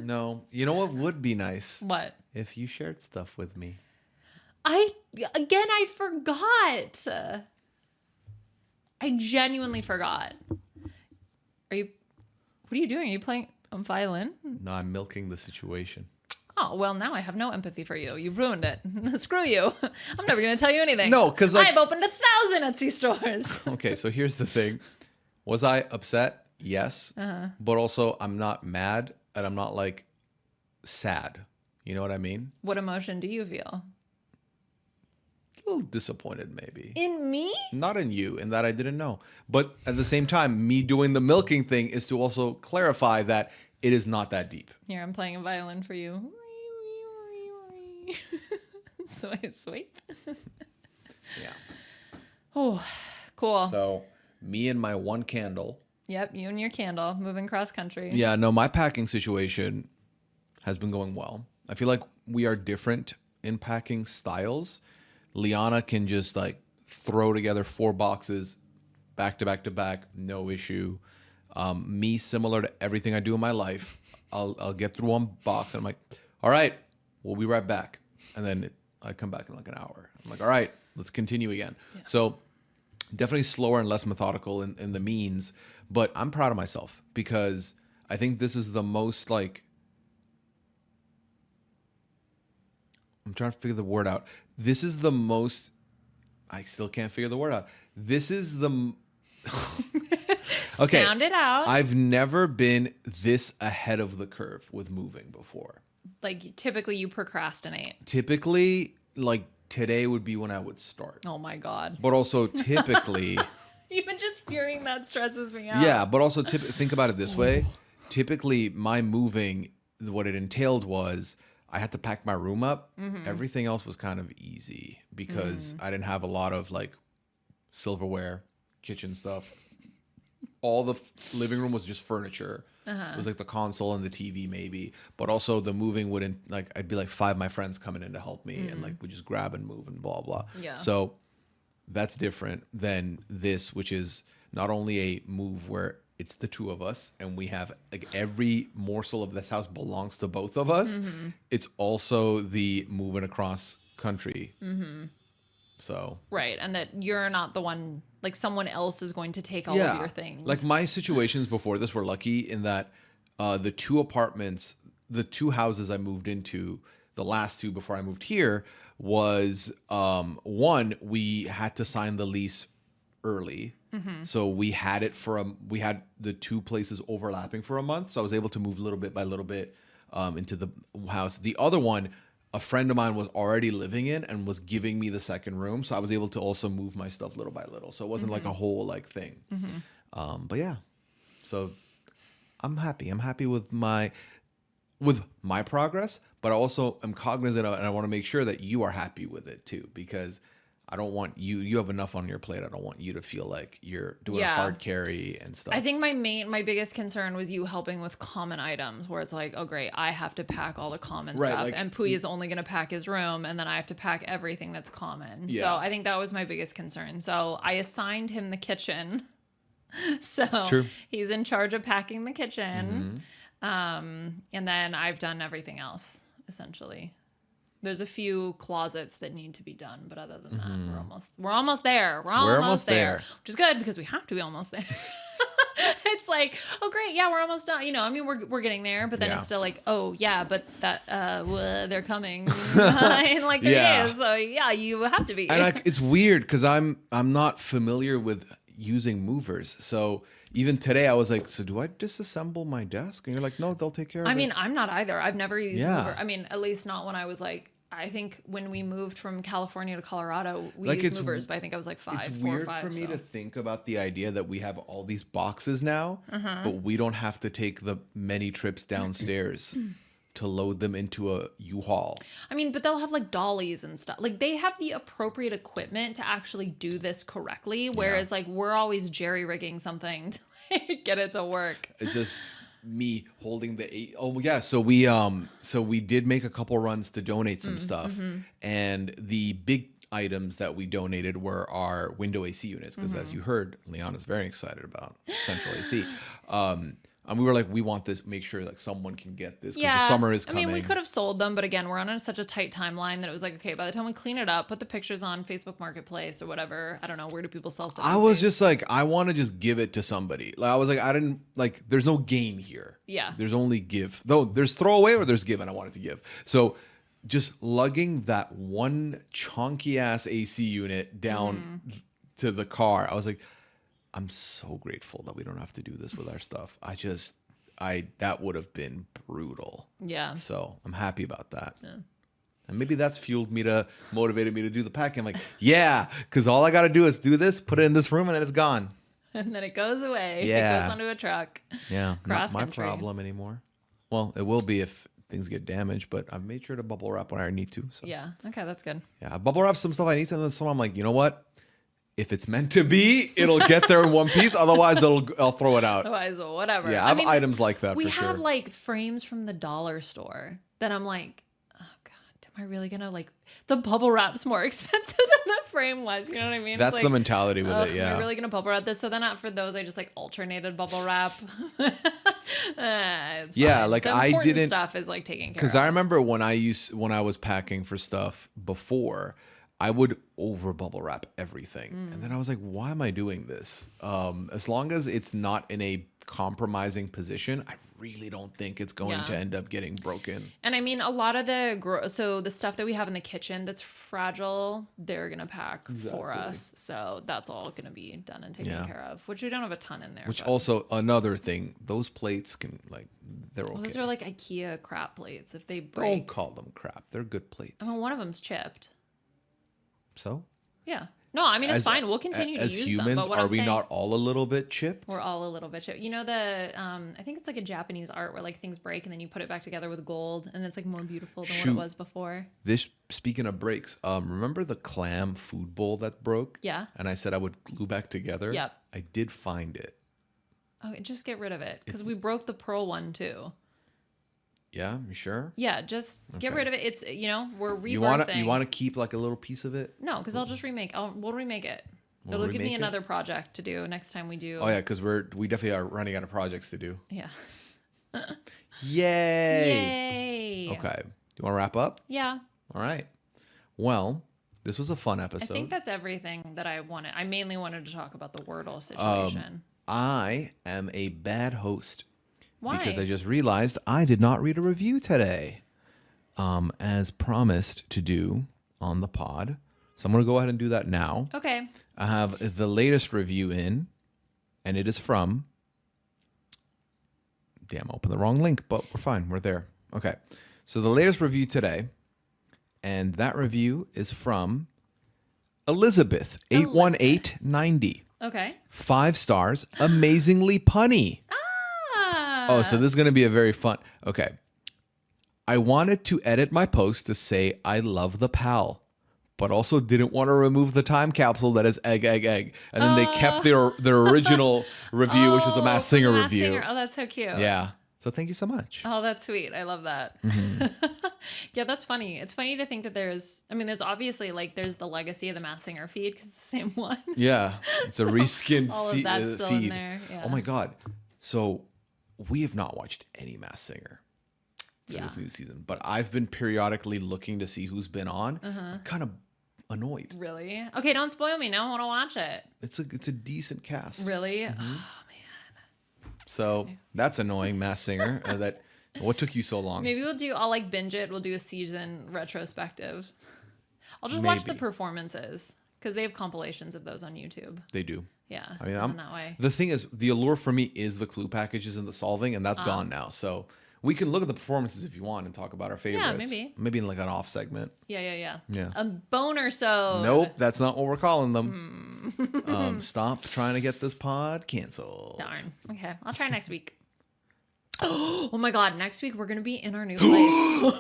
No. You know what would be nice? What? If you shared stuff with me. I forgot. I genuinely forgot. What are you doing? Are you playing a violin? No, I'm milking the situation. Oh, well, now I have no empathy for you. You've ruined it. Screw you. I'm never going to tell you anything. No, because like, I've opened 1,000 Etsy stores. Okay, so here's the thing. Was I upset? Yes. But also, I'm not mad, and I'm not like sad. You know what I mean? What emotion do you feel? A little disappointed, maybe. In me? Not in you, in that I didn't know. But at the same time, me doing the milking thing is to also clarify that it is not that deep. Here, I'm playing a violin for you. So I swipe. Yeah. Oh, cool. So me and my one candle. Yep, you and your candle moving cross country. Yeah, no, my packing situation has been going well. I feel like we are different in packing styles. Liana can just like throw together 4 boxes back to back to back, no issue. Me, similar to everything I do in my life, I'll get through one box and I'm like, all right, we'll be right back. And then I come back in like an hour. I'm like, all right, let's continue again. Yeah. So definitely slower and less methodical in the means, but I'm proud of myself because I think this is the most like, I'm trying to figure the word out. This is the most, I still can't figure the word out. This is the, okay. Sound it out. I've never been this ahead of the curve with moving before. Like typically you procrastinate. Typically, like today would be when I would start. Oh my God. But also typically, Even just hearing that stresses me out. Yeah, but also think about it this way. Typically, my moving, what it entailed was I had to pack my room up. Everything else was kind of easy because I didn't have a lot of like silverware, kitchen stuff. All the living room was just furniture. It was like the console and the TV maybe, but also the moving wouldn't like I'd be like 5 of my friends coming in to help me and like we just grab and move and blah blah. Yeah. So that's different than this, which is not only a move where it's the 2 of us and we have like every morsel of this house belongs to both of us. It's also the moving across country. So right, and that you're not the one, like someone else is going to take all of your things. Like my situations before this were lucky in that the 2 apartments, the 2 houses I moved into, the last 2 before I moved here was one, we had to sign the lease early. So we had it we had the 2 places overlapping for a month. So I was able to move little bit by little bit into the house. The other one, a friend of mine was already living in and was giving me the second room. So I was able to also move my stuff little by little. So it wasn't like a whole like thing. But yeah, so I'm happy. I'm happy with my progress, but I also am cognizant of it and I want to make sure that you are happy with it too, because I don't want you have enough on your plate. I don't want you to feel like you're doing a hard carry and stuff. I think my biggest concern was you helping with common items where it's like, oh great, I have to pack all the common stuff like, and Pooya's only going to pack his room and then I have to pack everything that's common. Yeah. So I think that was my biggest concern. So I assigned him the kitchen. So true. He's in charge of packing the kitchen. And then I've done everything else essentially. There's a few closets that need to be done, but other than that, we're almost there. We're almost there, which is good because we have to be almost there. It's like, oh great, yeah, we're almost done. You know, I mean, we're getting there, but then it's still like, oh yeah, but that they're coming behind like there is. So yeah, you have to be. And it's weird because I'm not familiar with using movers, so. Even today, I was like, so do I disassemble my desk? And you're like, no, they'll take care of it. I mean, I'm not either. I've never used mover. I mean, at least not when I was like, I think when we moved from California to Colorado, we used movers, but I think I was like 5, it's 4 weird or 5. For me to think about the idea that we have all these boxes now, but we don't have to take the many trips downstairs to load them into a U-Haul. I mean, but they'll have like dollies and stuff. Like they have the appropriate equipment to actually do this correctly. Whereas like we're always jerry-rigging something to like, get it to work. It's just me holding the 8. Oh yeah. So we did make a couple runs to donate some stuff. And the big items that we donated were our window AC units. Because as you heard, Liana's very excited about central AC. And we were like, we want this, make sure like someone can get this because the summer is coming. I mean, we could have sold them, but again, we're on such a tight timeline that it was like, okay, by the time we clean it up, put the pictures on Facebook Marketplace or whatever. I don't know, where do people sell stuff? I was just like, I want to just give it to somebody. Like I was like, I didn't like, there's no gain here. Yeah. There's only give. Though there's throwaway or there's give, and I wanted to give. So just lugging that one chunky ass AC unit down to the car, I was like, I'm so grateful that we don't have to do this with our stuff. That would have been brutal. Yeah. So I'm happy about that. Yeah. And maybe that's motivated me to do the packing. I'm like, yeah, because all I got to do is do this, put it in this room, and then it's gone. And then it goes away. Yeah. It goes onto a truck. Yeah. Not my problem anymore. Well, it will be if things get damaged, but I've made sure to bubble wrap when I need to. So. Yeah. Okay, that's good. Yeah. I bubble wrap some stuff I need to, and then some I'm like, you know what? If it's meant to be, it'll get there in one piece. Otherwise, I'll throw it out. Otherwise, whatever. Yeah, I have items like that for sure. We have like frames from the dollar store that I'm like, oh God, am I really gonna like the bubble wrap's more expensive than the frame was? You know what I mean? That's the mentality with it. Yeah. Am I really gonna bubble wrap this? So then for those, I just like alternated bubble wrap. Yeah, like the I didn't stuff is like taking care of. Because I remember when I was packing for stuff before. I would over bubble wrap everything. And then I was like, why am I doing this? As long as it's not in a compromising position, I really don't think it's going to end up getting broken. And I mean, a lot of the stuff that we have in the kitchen that's fragile, they're going to pack for us. So that's all going to be done and taken care of, which we don't have a ton in there. Which also another thing, those plates can like, they're okay. Those are like IKEA crap plates. If they break. Don't call them crap. They're good plates. I mean, one of them's chipped. So? Yeah. No, I mean, it's fine. We'll continue to use them. As humans, are we not all a little bit chipped? We're all a little bit chipped. You know, I think it's like a Japanese art where like things break and then you put it back together with gold and it's like more beautiful than what it was before. Speaking of breaks, remember the clam food bowl that broke? Yeah. And I said I would glue back together? Yep. I did find it. Okay, just get rid of it because we broke the pearl one too. Yeah, you sure? Yeah, just get rid of it. It's, we're rebirthing. You want to keep like a little piece of it? No, because I'll just we'll remake it. It'll give me another project to do next time we do. Oh yeah, because we definitely are running out of projects to do. Yeah. Yay! Okay. Do you want to wrap up? Yeah. All right. Well, this was a fun episode. I think that's everything that I wanted. I mainly wanted to talk about the Wordle situation. I am a bad host. Why? Because I just realized I did not read a review today, as promised to do on the pod. So I'm going to go ahead and do that now. Okay. I have the latest review in, and it is from... Damn, I opened the wrong link, but we're fine. We're there. Okay. So the latest review today, and that review is from Elizabeth, 81890. Okay. 5 stars. Amazingly punny. Oh, so this is going to be a very fun... Okay. I wanted to edit my post to say I love the pal, but also didn't want to remove the time capsule that is egg, egg, egg. And then they kept their original review, which was a Masked Singer review. Singer. Oh, that's so cute. Yeah. So thank you so much. Oh, that's sweet. I love that. Yeah, that's funny. It's funny to think that there's obviously there's the legacy of the Masked Singer feed because it's the same one. Yeah. It's a reskinned all of that's still feed. In there. Yeah. Oh my God. So we have not watched any Masked Singer for this new season, but I've been periodically looking to see who's been on. I'm kind of annoyed. Really? Okay, don't spoil me. Now I want to watch it. It's a decent cast. Really? Mm-hmm. Oh man. So that's annoying, Masked Singer. What took you so long? Maybe I'll binge it. We'll do a season retrospective. I'll just watch the performances because they have compilations of those on YouTube. They do. Yeah. I mean, that way. The thing is, the allure for me is the clue packages and the solving, and that's gone now. So we can look at the performances if you want and talk about our favorites. Yeah, maybe. Maybe in like an off segment. Yeah. Yeah. A boner so. Nope, that's not what we're calling them. Stop trying to get this pod canceled. Darn. Okay, I'll try next week. Oh my God! Next week we're gonna be in our new place.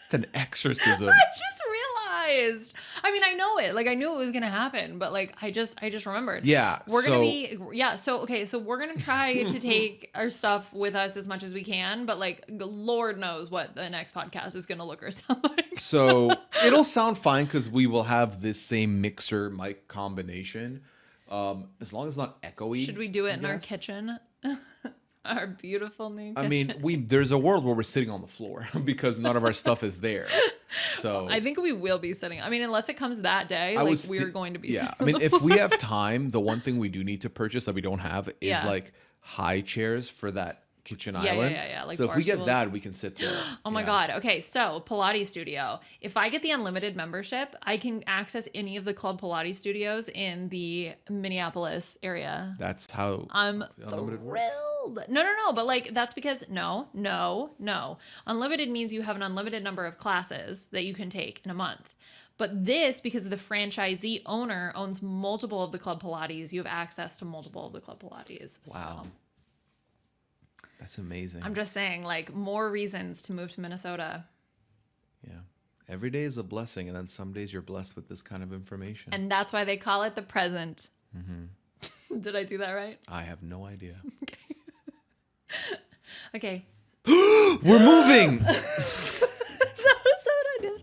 It's an exorcism. I just realized. I mean, I know it. I knew it was gonna happen, but I just remembered. Yeah. We're gonna be. Yeah. So okay. So we're gonna try to take our stuff with us as much as we can, but Lord knows what the next podcast is gonna look or sound like. So it'll sound fine because we will have this same mixer mic combination, as long as it's not echoey. Should we do it in our kitchen? Our beautiful new kitchen. I mean, there's a world where we're sitting on the floor because none of our stuff is there. So I think we will be sitting. I mean, unless it comes that day, we're going to be. Yeah, I mean, if we have time, the one thing we do need to purchase that we don't have is high chairs for that kitchen island. Yeah. So if we get that, we can sit there. Oh my God. Okay, so Pilates studio. If I get the unlimited membership, I can access any of the club Pilates studios in the Minneapolis area. That's how I'm unlimited thrilled. works. No. But that's because no. Unlimited means you have an unlimited number of classes that you can take in a month. But this, because the franchisee owner owns multiple of the club Pilates, you have access to multiple of the club Pilates. Wow. So. That's amazing. I'm just saying, more reasons to move to Minnesota. Yeah. Every day is a blessing, and then some days you're blessed with this kind of information. And that's why they call it the present. Mm-hmm. Did I do that right? I have no idea. Okay. We're moving! Is that what I did?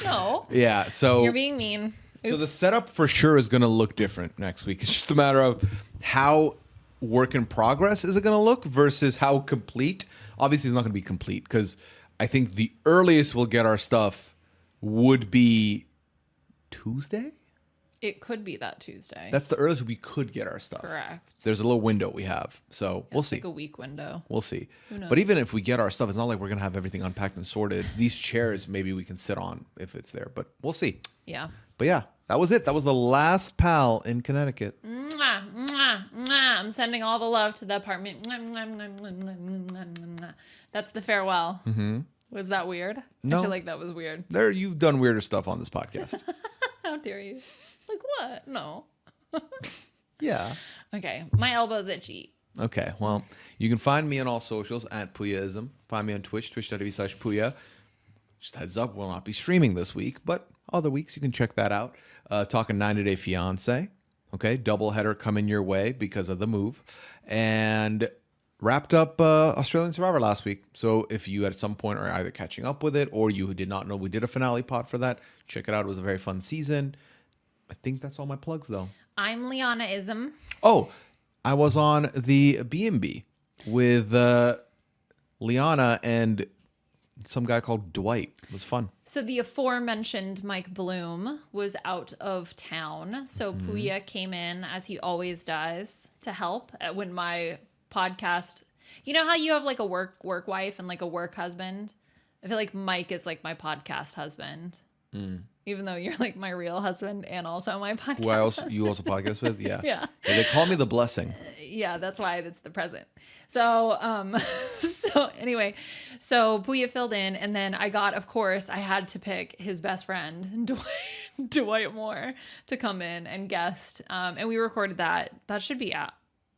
No. Yeah, so... You're being mean. Oops. So the setup for sure is going to look different next week. It's just a matter of how work in progress is it going to look versus how complete. Obviously, it's not going to be complete because I think the earliest we'll get our stuff would be Tuesday. It could be that Tuesday. That's the earliest we could get our stuff. Correct. There's a little window we have, so we'll see. Like a week window. We'll see. Who knows? But even if we get our stuff, it's not like we're going to have everything unpacked and sorted. These chairs, maybe we can sit on if it's there, but we'll see. Yeah. But yeah, that was it. That was the last pal in Connecticut. Mwah, mwah, mwah. I'm sending all the love to the apartment. Mwah, mwah, mwah, mwah, mwah, mwah, mwah. That's the farewell. Mm-hmm. Was that weird? No. I feel like that was weird. You've done weirder stuff on this podcast. How dare you? Like what? No. Yeah. Okay. My elbow's itchy. Okay. Well, you can find me on all socials at Pooyaism. Find me on Twitch, twitch.tv/Pooya. Just heads up, we'll not be streaming this week, but other weeks you can check that out. Talking 90 Day Fiance. Okay. Doubleheader coming your way because of the move. And wrapped up Australian Survivor last week. So if you at some point are either catching up with it or you did not know we did a finale pod for that, check it out. It was a very fun season. I think that's all my plugs, though. I'm Lianaism. Oh, I was on the B&B with Liana and some guy called Dwight. It was fun. So the aforementioned Mike Bloom was out of town. So Pooya came in, as he always does, to help when my podcast... You know how you have like a work wife and like a work husband? I feel like Mike is like my podcast husband. Even though you're like my real husband and also my podcast. Who else you also podcast with? Yeah. Yeah. They call me the blessing. Yeah, that's why it's the present. So, so anyway, so Pooya filled in, and then I had to pick his best friend, Dwight Moore, to come in and guest. And we recorded that. That should be out.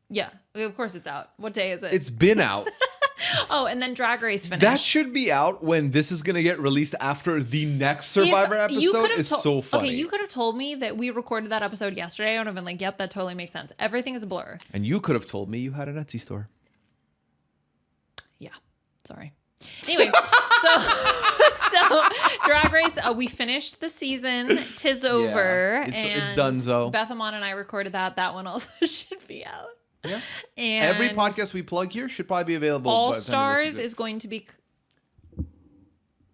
Yeah, of course it's out. What day is it? It's been out. Oh, and then Drag Race finished. That should be out when this is going to get released after the next Survivor episode. Is so funny. Okay, you could have told me that we recorded that episode yesterday. I would have been like, yep, that totally makes sense. Everything is a blur. And you could have told me you had an Etsy store. Yeah, sorry. Anyway, so Drag Race, we finished the season. Tis over. Yeah, it's donezo. Beth Amon and I recorded that. That one also should be out. Yeah. And every podcast we plug here should probably be available. All Stars is going to be.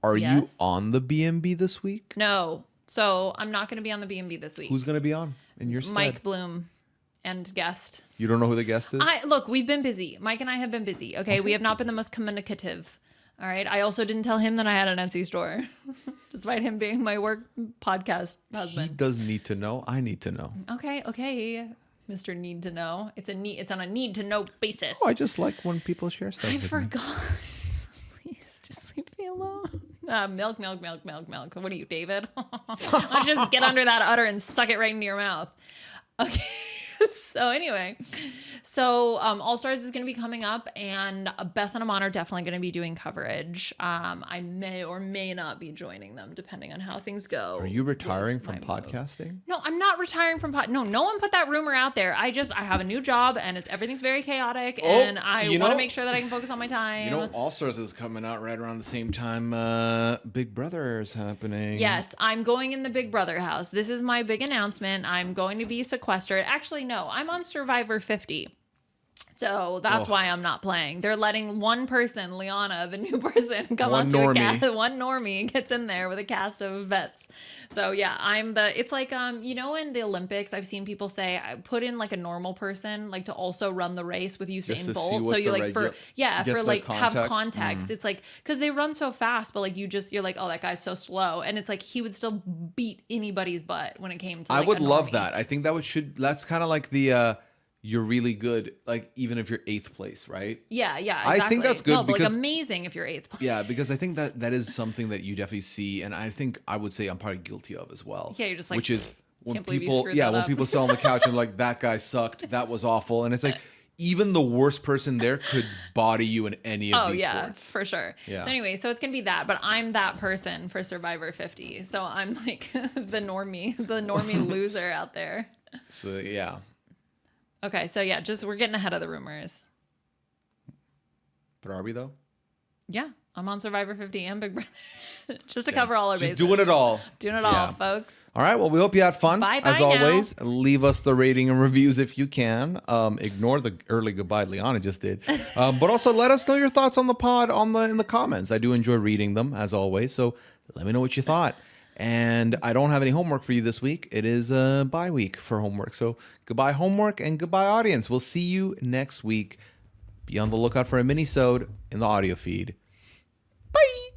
Are you on the B&B this week? No. So I'm not going to be on the B&B this week. Who's going to be on in your stead? Mike Bloom and guest. You don't know who the guest is? Look, we've been busy. Mike and I have been busy. Okay. We have not been the most communicative. All right. I also didn't tell him that I had an Etsy store, despite him being my work podcast husband. He does need to know. I need to know. Okay. Mr. Need to Know. It's on a need to know basis. Oh, I just like when people share stuff. I forgot. Please just leave me alone. Milk. What are you, David? I'll just get under that udder and suck it right into your mouth. Okay. So anyway, All Stars is going to be coming up, and Beth and Amon are definitely going to be doing coverage. I may or may not be joining them depending on how things go. Are you retiring from podcasting? Move. No, I'm not retiring from No one put that rumor out there. I have a new job, and everything's very chaotic, and I want to make sure that I can focus on my time. You know, All Stars is coming out right around the same time Big Brother is happening. Yes, I'm going in the Big Brother house. This is my big announcement. I'm going to be sequestered. Actually, no, I'm on Survivor 50. So that's why I'm not playing. They're letting one person, Liana, the new person, come onto a cast. One normie gets in there with a cast of vets. So yeah, it's like, you know, in the Olympics, I've seen people say, I put in like a normal person, like to also run the race with Usain Bolt. So you like, have context. It's like, cause they run so fast, but like, you're like, oh, that guy's so slow. And it's like, he would still beat anybody's butt when it came to like, I would love that. I think that's kind of like the, you're really good, like even if you're 8th place, right? Yeah, exactly. I think that's good. No, but like amazing if you're 8th place. Yeah, because I think that is something that you definitely see, and I think I would say I'm probably guilty of as well. Yeah, you're just like, which is when can't people, when people sit on the couch and like that guy sucked, that was awful, and it's like even the worst person there could body you in any of these sports. For sure. Yeah. So anyway, so it's gonna be that, but I'm that person for Survivor 50, so I'm like the normie loser out there. So yeah. Okay, so yeah, we're getting ahead of the rumors. But are we though? Yeah, I'm on Survivor 50 and Big Brother. Just to cover all our bases. Doing it all. Doing it all, folks. All right, well, we hope you had fun. Bye as always, leave us the rating and reviews if you can. Ignore the early goodbye Liana just did. But also let us know your thoughts on the pod in the comments. I do enjoy reading them, as always, so let me know what you thought. And I don't have any homework for you this week. It is a bye week for homework. So goodbye homework and goodbye audience. We'll see you next week. Be on the lookout for a mini-sode in the audio feed. Bye!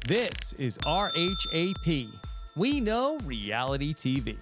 This is RHAP. We know reality TV.